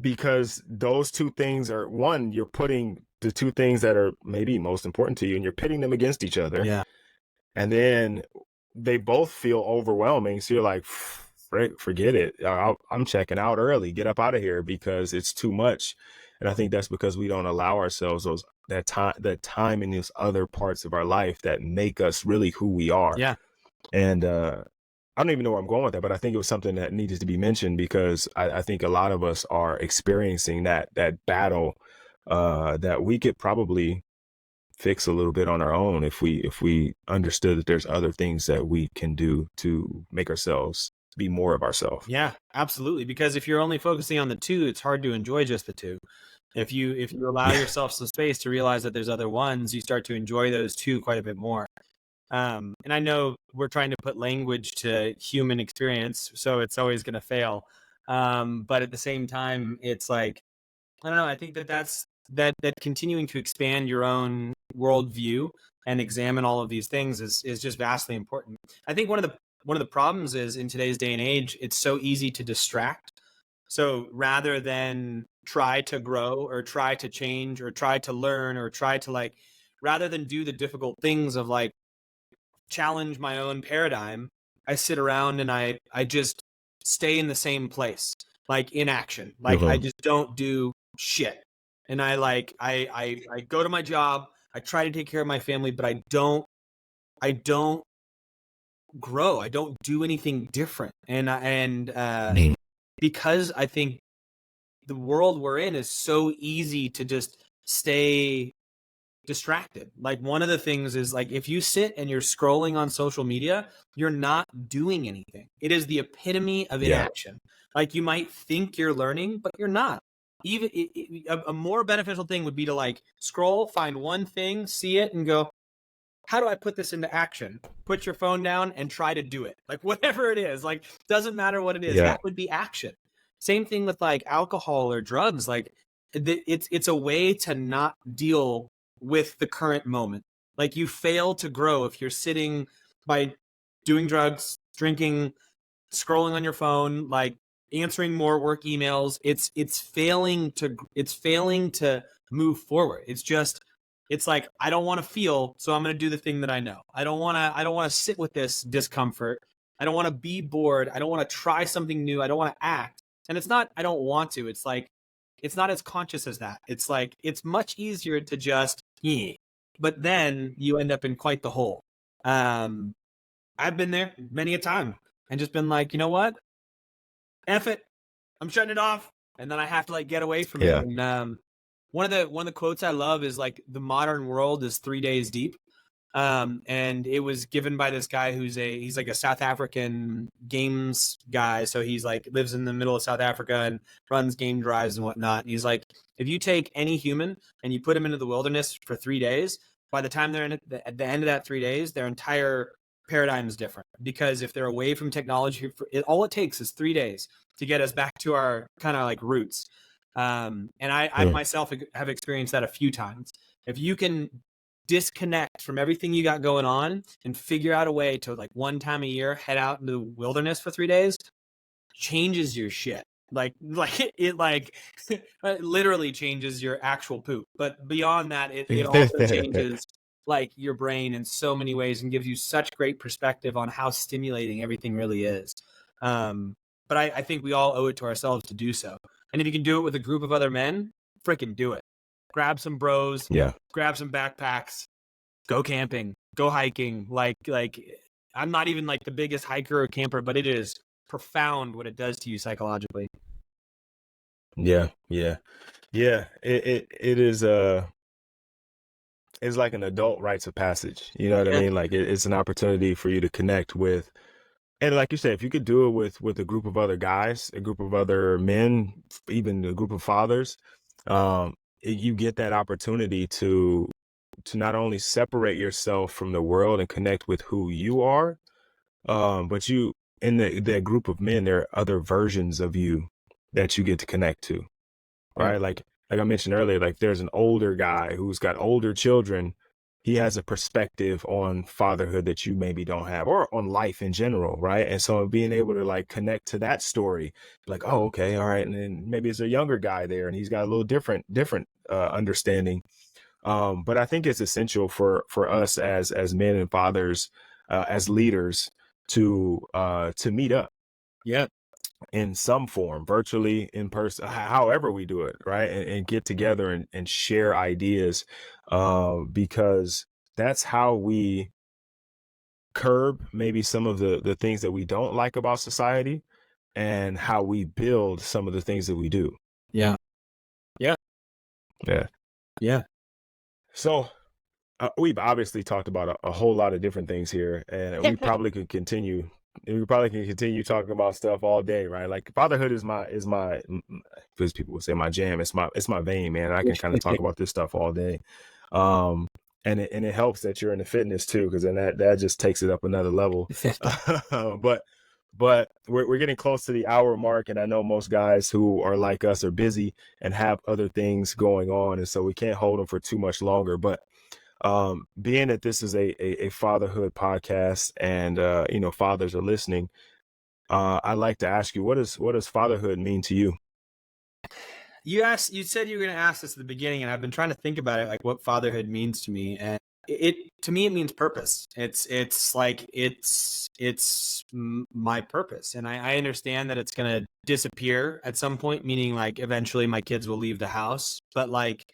because those two things are, one, you're putting the two things that are maybe most important to you and you're pitting them against each other. Yeah. And then they both feel overwhelming. So you're like, forget it. I'm checking out early. Get up out of here because it's too much. And I think that's because we don't allow ourselves that time in these other parts of our life that make us really who we are. Yeah. And I don't even know where I'm going with that, but I think it was something that needed to be mentioned because I think a lot of us are experiencing that battle that we could probably fix a little bit on our own if we understood that there's other things that we can do to make ourselves be more of ourselves. Yeah, absolutely. Because if you're only focusing on the two, it's hard to enjoy just the two. If you allow yourself some space to realize that there's other ones, you start to enjoy those two quite a bit more. And I know we're trying to put language to human experience, so it's always going to fail. But at the same time, it's like, I don't know. I think that continuing to expand your own worldview and examine all of these things is just vastly important. I think one of the problems is in today's day and age, it's so easy to distract. So rather than try to grow or try to change or try to learn or try to rather than do the difficult things of challenge my own paradigm, I sit around and I just stay in the same place, like inaction. I just don't do shit. And I go to my job, I try to take care of my family, but I don't grow. I don't do anything different. And because I think the world we're in is so easy to just stay distracted. Like one of the things is if you sit and you're scrolling on social media, you're not doing anything. It is the epitome of inaction. You might think you're learning, but you're not. Even a more beneficial thing would be to scroll, find one thing, see it, and go, how do I put this into action? Put your phone down and try to do it. Whatever it is, doesn't matter what it is. That would be action. Same thing with alcohol or drugs. It's a way to not deal with the current moment. You fail to grow if you're sitting by doing drugs, drinking, scrolling on your phone, answering more work emails. It's failing to move forward. It's I don't want to feel, so I'm going to do the thing that I know. I don't want to sit with this discomfort. I don't want to be bored. I don't want to try something new. I don't want to act. And it's not I don't want to. It's it's not as conscious as that. It's it's much easier to just but then you end up in quite the hole. I've been there many a time and just been you know what? F it, I'm shutting it off, and then I have to like get away from it. Yeah. And one of the quotes I love is like, the modern world is 3 days deep. And it was given by this guy he's like a South African games guy. So he's like lives in the middle of South Africa and runs game drives and whatnot. And he's like, if you take any human and you put them into the wilderness for 3 days, by the time they're at the end of that 3 days, their entire paradigm is different. Because if they're away from technology, all it takes is 3 days to get us back to our kind of like roots. And I myself have experienced that a few times. If you can disconnect from everything you got going on and figure out a way to, like, one time a year head out into the wilderness for 3 days, changes your shit. Like it literally changes your actual poop. But beyond that, it also changes like your brain in so many ways and gives you such great perspective on how stimulating everything really is. But I think we all owe it to ourselves to do so. And if you can do it with a group of other men, freaking do it. Grab some bros, Yeah. grab some backpacks, go camping, go hiking. Like I'm not even like the biggest hiker or camper, but it is profound what it does to you psychologically. Yeah. Yeah. Yeah. It is it's like an adult rites of passage. You know what I Yeah. mean? Like it's an opportunity for you to connect with, and like you said, if you could do it with a group of other guys, a group of other men, even a group of fathers, you get that opportunity to not only separate yourself from the world and connect with who you are, but you in that group of men, there are other versions of you that you get to connect to, Yeah. right? Like I mentioned earlier, like there's an older guy who's got older children. He has a perspective on fatherhood that you maybe don't have, or on life in general, right? And so being able to like connect to that story, like, oh, okay, all right, and then maybe it's a younger guy there, and he's got a little different understanding. But I think it's essential for us as men and fathers, as leaders, to meet up Yeah. in some form, virtually, in person, however we do it, right? And get together and share ideas, because that's how we curb maybe some of the things that we don't like about society, and how we build some of the things that we do. Yeah. Yeah. Yeah. Yeah. So we've obviously talked about a whole lot of different things here, and we probably could continue. We probably can continue talking about stuff all day, right? Like fatherhood is my, as people would say, my jam. It's my vein, man. I can kind of talk about this stuff all day, and it helps that you're into fitness too, because then that just takes it up another level. But we're getting close to the hour mark, and I know most guys who are like us are busy and have other things going on, and so we can't hold them for too much longer. But being that this is a fatherhood podcast, and fathers are listening, I'd like to ask you, what does fatherhood mean to you? You said you were going to ask this at the beginning, and I've been trying to think about it, like what fatherhood means to me. And to me, it means purpose. It's my purpose. And I understand that it's going to disappear at some point, meaning like eventually my kids will leave the house. But like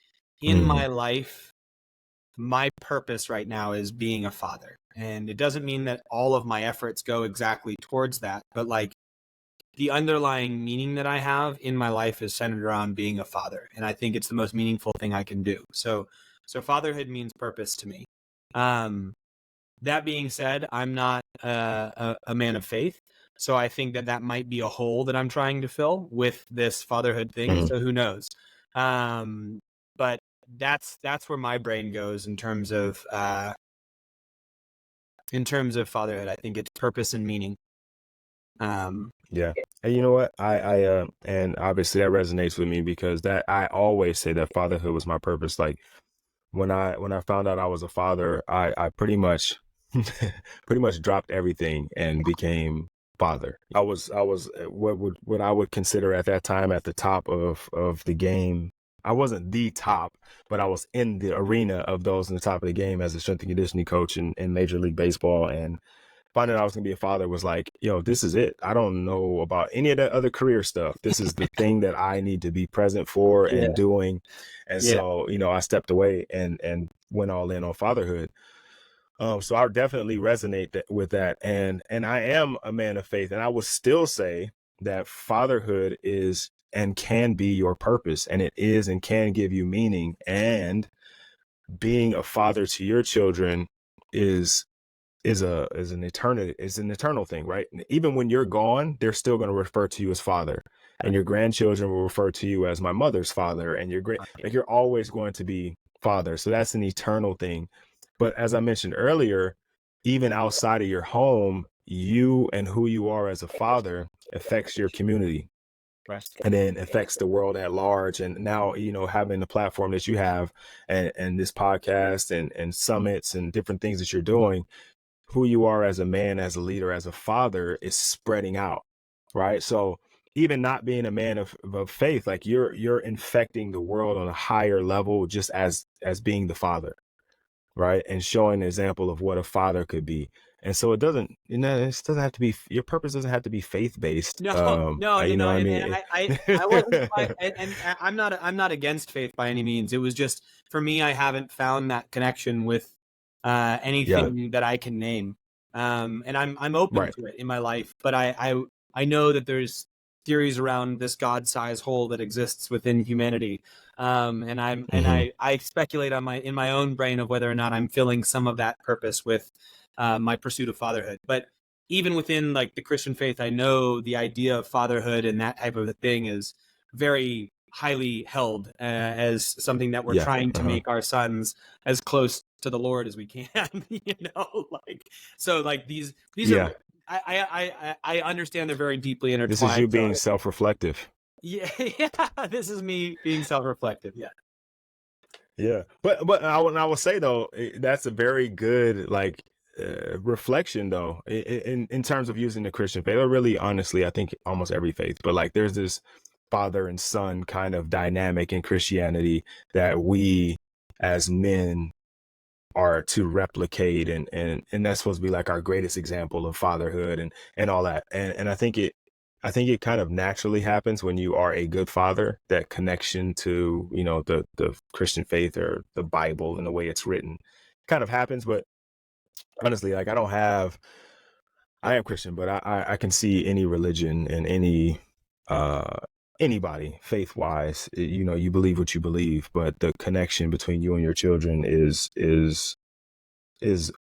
in my life, my purpose right now is being a father. And it doesn't mean that all of my efforts go exactly towards that, but like the underlying meaning that I have in my life is centered around being a father. And I think it's the most meaningful thing I can do. So fatherhood means purpose to me. That being said, I'm not a man of faith. So I think that might be a hole that I'm trying to fill with this fatherhood thing. So who knows? But that's where my brain goes in terms of fatherhood. I think it's purpose and meaning. Yeah. And you know what? I and obviously that resonates with me, because that I always say that fatherhood was my purpose. Like when I found out I was a father, I pretty much dropped everything and became father. I was what I would consider at that time at the top of the game. I wasn't the top, but I was in the arena of those in the top of the game as a strength and conditioning coach in Major League Baseball. And finding out I was gonna be a father was like, this is it. I don't know about any of that other career stuff. This is the thing that I need to be present for and doing. And so, I stepped away and went all in on fatherhood. So I definitely resonate with that. And I am a man of faith. And I would still say that fatherhood is and can be your purpose, and it is and can give you meaning. And being a father to your children is an eternal thing, right? Even when you're gone, they're still going to refer to you as father, and your grandchildren will refer to you as my mother's father, and your great, like, you're always going to be father. So that's an eternal thing. But as I mentioned earlier, even outside of your home, you and who you are as a father affects your community, Right. and then affects the world at large. And now, having the platform that you have, and this podcast, and summits and different things that you're doing, who you are as a man, as a leader, as a father is spreading out, right? So even not being a man of faith, like you're infecting the world on a higher level, just as being the father, right? And showing an example of what a father could be. And so it doesn't, it doesn't have to be, your purpose doesn't have to be faith based. No, no, You know what I and mean? I wasn't, and I'm not against faith by any means. It was just, for me, I haven't found that connection with Yeah, anything that I can name, and I'm open right. to it in my life. But I know that there's theories around this God-sized hole that exists within humanity, and Hmm. I speculate in my own brain of whether or not I'm filling some of that purpose with my pursuit of fatherhood. But even within like the Christian faith, I know the idea of fatherhood and that type of a thing is very highly held as something that we're Yeah. trying to Uh-huh. make our sons as close to the Lord as we can. Like, so like these are, Yeah. I understand they're very deeply This is you intertwined. So being self-reflective. yeah, yeah, this is me being self-reflective. Yeah. Yeah, but I will say though, that's a very good, like, reflection though, in terms of using the Christian faith, or really honestly, I think almost every faith. But like, there's this father and son kind of dynamic in Christianity that we as men are to replicate, and that's supposed to be like our greatest example of fatherhood, and all that. And I think it kind of naturally happens when you are a good father, that connection to, the Christian faith or the Bible and the way it's written kind of happens. But honestly, like, I am Christian, but I can see any religion and uh anybody faith wise, you believe what you believe, but the connection between you and your children is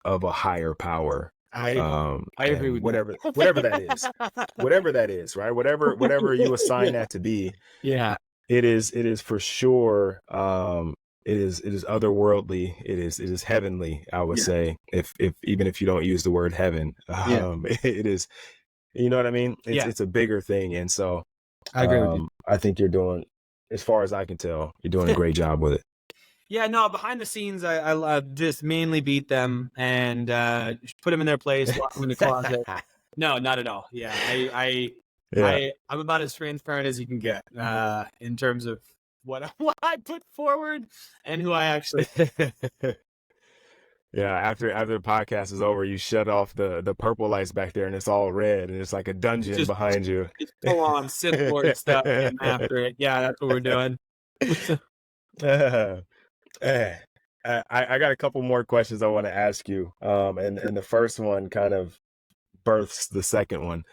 of a higher power. I I agree And with you. whatever that is, right? Whatever you assign Yeah. that to be, Yeah. it is for sure. It is otherworldly. It is heavenly, I would Yeah. say, if even if you don't use the word heaven. Yeah. It is, you know what I mean? It's Yeah. it's a bigger thing. And so, I agree with you. I think you're doing, as far as I can tell, you're doing a great job with it. Yeah, no, behind the scenes, I just mainly beat them and put them in their place, lock them in the closet. No, not at all. Yeah, Yeah. I'm about as transparent as you can get in terms of what I put forward and who I actually. Yeah, after the podcast is over, you shut off the purple lights back there, and it's all red, and it's like a dungeon just behind you. just full on Sith Lord stuff getting after it. Yeah, that's what we're doing. Eh, I got a couple more questions I want to ask you. And the first one kind of births the second one.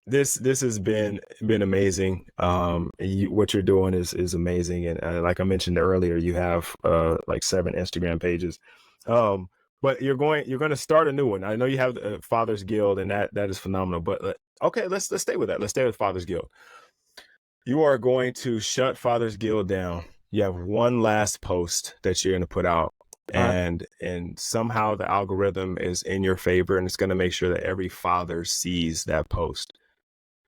This has been amazing. What you're doing is amazing, and like I mentioned earlier, you have like 7 Instagram pages. Um, but you're going to start a new one. I know you have the Fathers Guild, and that is phenomenal. But okay, let's stay with that. Let's stay with Fathers Guild. You are going to shut Fathers Guild down. You have one last post that you're going to put out, All right. and somehow the algorithm is in your favor, and it's going to make sure that every father sees that post.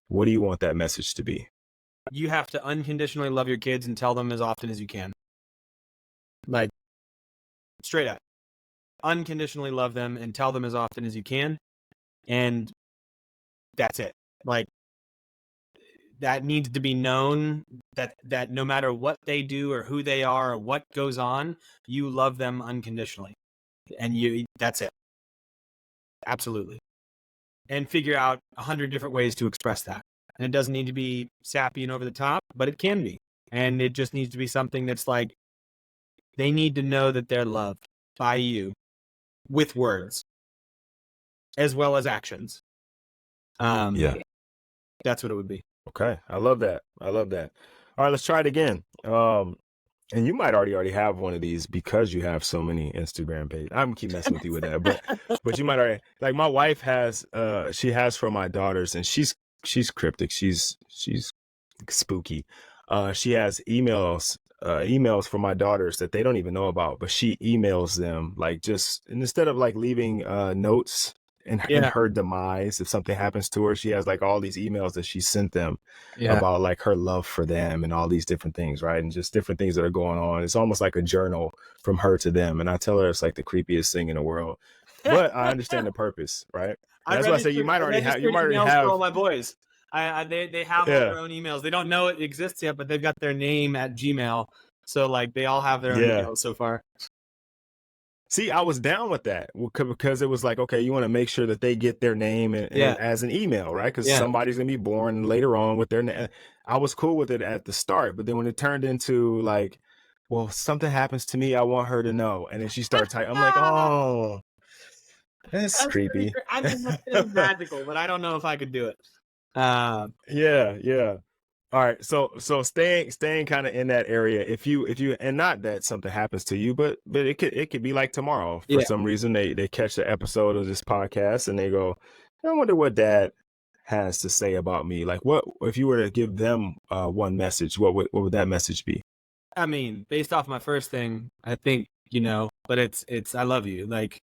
What do you want that message to be? You have to unconditionally love your kids and tell them as often as you can. Like, straight up. Unconditionally love them and tell them as often as you can. And that's it. Like, that needs to be known, that no matter what they do or who they are or what goes on, you love them unconditionally. And that's it. Absolutely. And figure out 100 different ways to express that. And it doesn't need to be sappy and over the top, but it can be. And it just needs to be something that's like, they need to know that they're loved by you with words as well as actions. Yeah. That's what it would be. Okay. I love that. I love that. All right, let's try it again. And you might already have one of these because you have so many Instagram pages. I'm gonna keep messing with you with that, but you might already, like, my wife has she has for my daughters, and she's cryptic. She's spooky. She has emails for my daughters that they don't even know about, but she emails them, like, just, and instead of like leaving notes in Yeah. her demise if something happens to her, she has like all these emails that she sent them Yeah. about like her love for them and all these different things, right? And just different things that are going on. It's almost like a journal from her to them. And I tell her it's like the creepiest thing in the world. But I understand the purpose, right? And that's why I say you might I already have, you registered might already emails for have, all my boys. They have all yeah, their own emails. They don't know it exists yet, but they've got their name at Gmail. So like they all have their own yeah. emails so far. See, I was down with that because it was like, okay, you want to make sure that they get their name and Yeah. as an email, right? Because Yeah. somebody's gonna be born later on with their name. I was cool with it at the start, but then when it turned into like, well, something happens to me, I want her to know, and then she started typing. I'm like, oh, that's That's pretty creepy. great. I mean, that's pretty magical, but I don't know if I could do it. Yeah, yeah. All right, so staying kind of in that area. If you and not that something happens to you, but it could be like tomorrow. For Yeah. some reason, they catch the episode of this podcast and they go, I wonder what Dad has to say about me. Like, what if you were to give them one message? What would that message be? I mean, based off my first thing, I think, but it's I love you. Like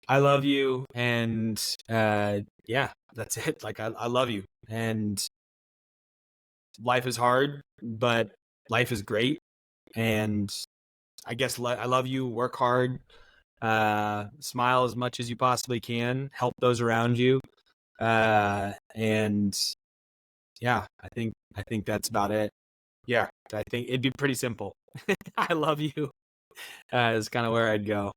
I love you, and yeah, that's it. Like I love you, and life is hard, but life is great, and I guess I love you. Work hard, smile as much as you possibly can, help those around you, and yeah, I think that's about it. Yeah, I think it'd be pretty simple. I love you is kind of where I'd go.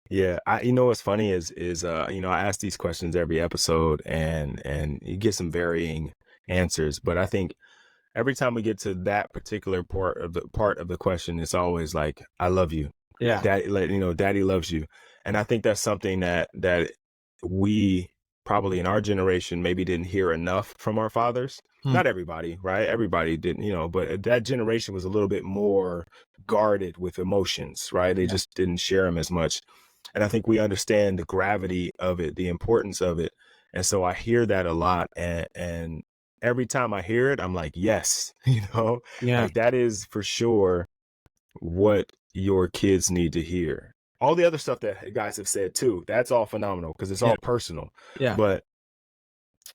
Yeah, you know what's funny is I ask these questions every episode and you get some varying answers, but I think every time we get to that particular part of the question, it's always like, I love you. Yeah, Daddy, Daddy loves you. And I think that's something that we probably in our generation maybe didn't hear enough from our fathers. Hmm. Not everybody, right? Everybody didn't, but that generation was a little bit more guarded with emotions, right? They Yeah. just didn't share them as much. And I think we understand the gravity of it, the importance of it. And so I hear that a lot. And every time I hear it, I'm like, yes, Yeah. like that is for sure what your kids need to hear. All the other stuff that guys have said too, that's all phenomenal because it's Yeah. all personal. Yeah. But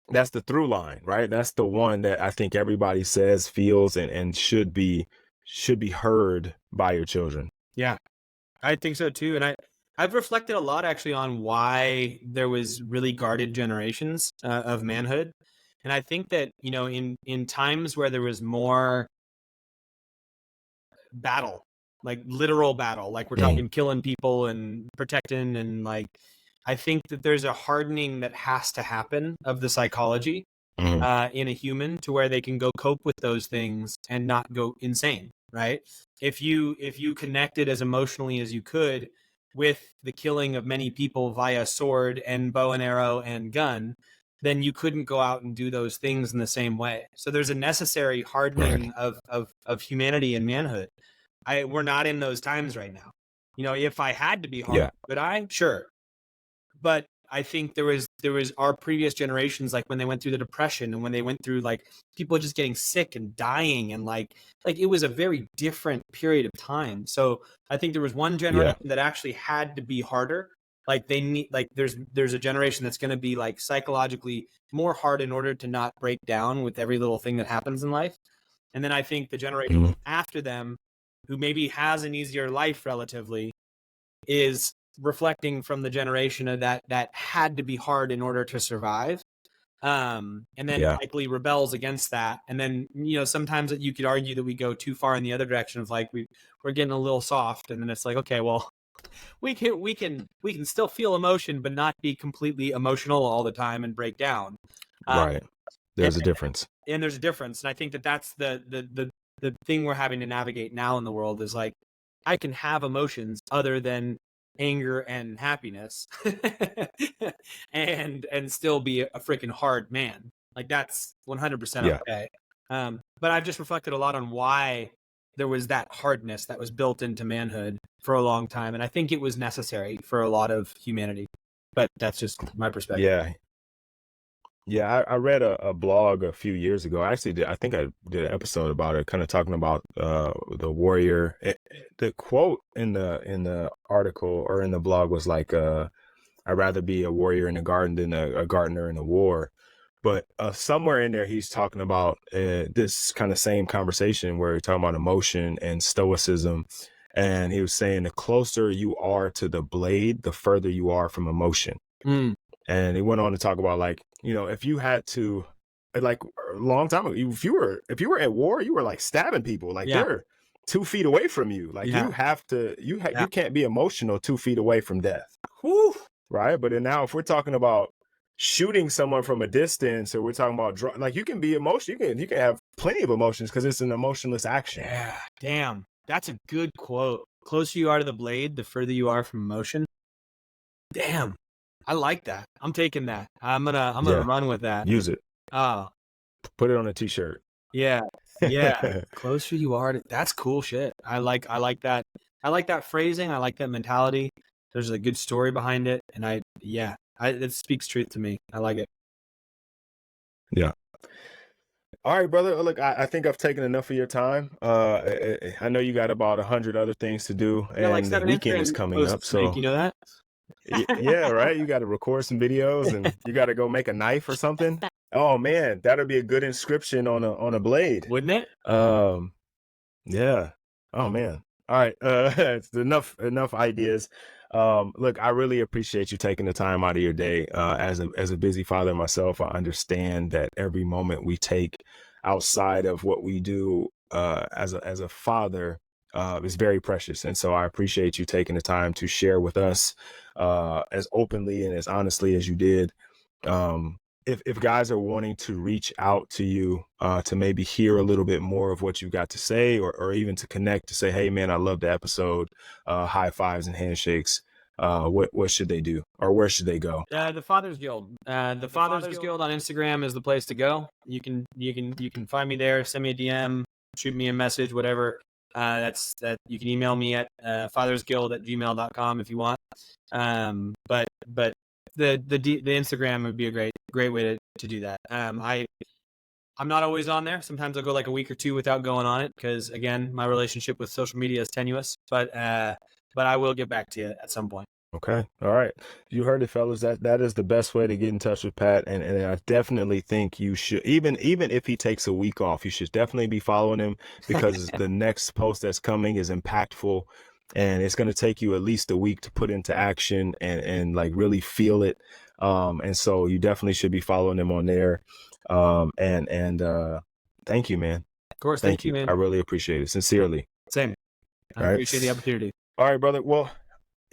that's the through line, right? That's the one that I think everybody says, feels, and should be heard by your children. Yeah. I think so too. And I've reflected a lot actually on why there was really guarded generations of manhood. And I think that, in times where there was more battle, like literal battle, like we're Mm, talking killing people and protecting, and like, I think that there's a hardening that has to happen of the psychology mhm. in a human to where they can go cope with those things and not go insane, right? If you connected as emotionally as you could with the killing of many people via sword and bow and arrow and gun, then you couldn't go out and do those things in the same way. So there's a necessary Right. hardening of humanity and manhood. We're not in those times right now. If I had to be hard, Yeah. could I? Sure. But I think there was our previous generations, like when they went through the depression and when they went through like people just getting sick and dying, and like it was a very different period of time. So I think there was one Yeah. generation that actually had to be harder. Like they need, like there's a generation that's going to be like psychologically more hard in order to not break down with every little thing that happens in life. And then I think the generation Mhm. after them, who maybe has an easier life relatively, is reflecting from the generation of that had to be hard in order to survive, and then Yeah. likely rebels against that. And then sometimes you could argue that we go too far in the other direction of like we're getting a little soft, and then it's like, okay, well, we can still feel emotion but not be completely emotional all the time and break down. uh, Right. and, There's a difference. and there's a difference, and I think that that's the thing we're having to navigate now in the world is like, I can have emotions other than anger and happiness and still be a freaking hard man. Like that's 100% Yeah. okay. But I've just reflected a lot on why there was that hardness that was built into manhood for a long time. And I think it was necessary for a lot of humanity, but that's just my perspective. Yeah. Yeah, I read a blog a few years ago. I actually did. I think I did an episode about it, kind of talking about the warrior. The quote in the article or in the blog was like, "I'd rather be a warrior in the garden than a gardener in a war." But somewhere in there, he's talking about this kind of same conversation where he's talking about emotion and stoicism, and he was saying the closer you are to the blade, the further you are from emotion. Mm, And he went on to talk about, like, if you had to, like, a long time ago, if you were at war, you were like stabbing people, like yeah. they're 2 feet away from you. Like Yeah. you have to, Yeah. you can't be emotional 2 feet away from death, Whew. right? But then now, if we're talking about shooting someone from a distance, or we're talking about like, you can be emotional, you can have plenty of emotions because it's an emotionless action. Yeah. Damn. That's a good quote. Closer you are to the blade, the further you are from emotion. Damn. I like that. I'm taking that. I'm gonna run with that. Use it. Oh, Put it on a t-shirt. yeah. Yeah. Closer you are to, that's cool shit. I like that. I like that phrasing. I like that mentality. There's a good story behind it. And it speaks truth to me. I like it. Yeah. All right, brother. Look, I think I've taken enough of your time. I know you got about 100 other things to do, Yeah, like and the seven weekend is Instagram coming posts up. to make, So you know that? yeah, right. You got to record some videos, and you got to go make a knife or something. Oh man, that'll be a good inscription on a blade. Wouldn't it? Yeah. Oh man. All right. It's enough ideas. Look, I really appreciate you taking the time out of your day. As a busy father myself, I understand that every moment we take outside of what we do as a father is very precious. And so I appreciate you taking the time to share with us as openly and as honestly as you did. If guys are wanting to reach out to you to maybe hear a little bit more of what you got to say, or even to connect, to say, hey man, I love the episode, high fives and handshakes, what should they do, or where should they go? The Father's Guild. The Father's Guild on Instagram is the place to go. You can find me there. Send me a DM, shoot me a message, whatever. You can email me at fathersguild@gmail.com if you want. But the Instagram would be a great way to do that. I'm not always on there. Sometimes I'll go like a week or two without going on it because, again, my relationship with social media is tenuous. But I will get back to you at some point. Okay. All right. You heard it, fellas. That is the best way to get in touch with Pat. And I definitely think you should, even if he takes a week off, you should definitely be following him, because the next post that's coming is impactful, and it's going to take you at least a week to put into action and like really feel it. And so you definitely should be following him on there. And thank you, man. Of course. Thank you, you, man. I really appreciate it. Sincerely. Same. I All right. appreciate the opportunity. All right, brother. Well,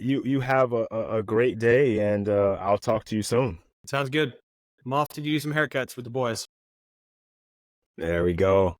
you have a great day, and I'll talk to you soon. Sounds good. I'm off to do some haircuts with the boys. There we go.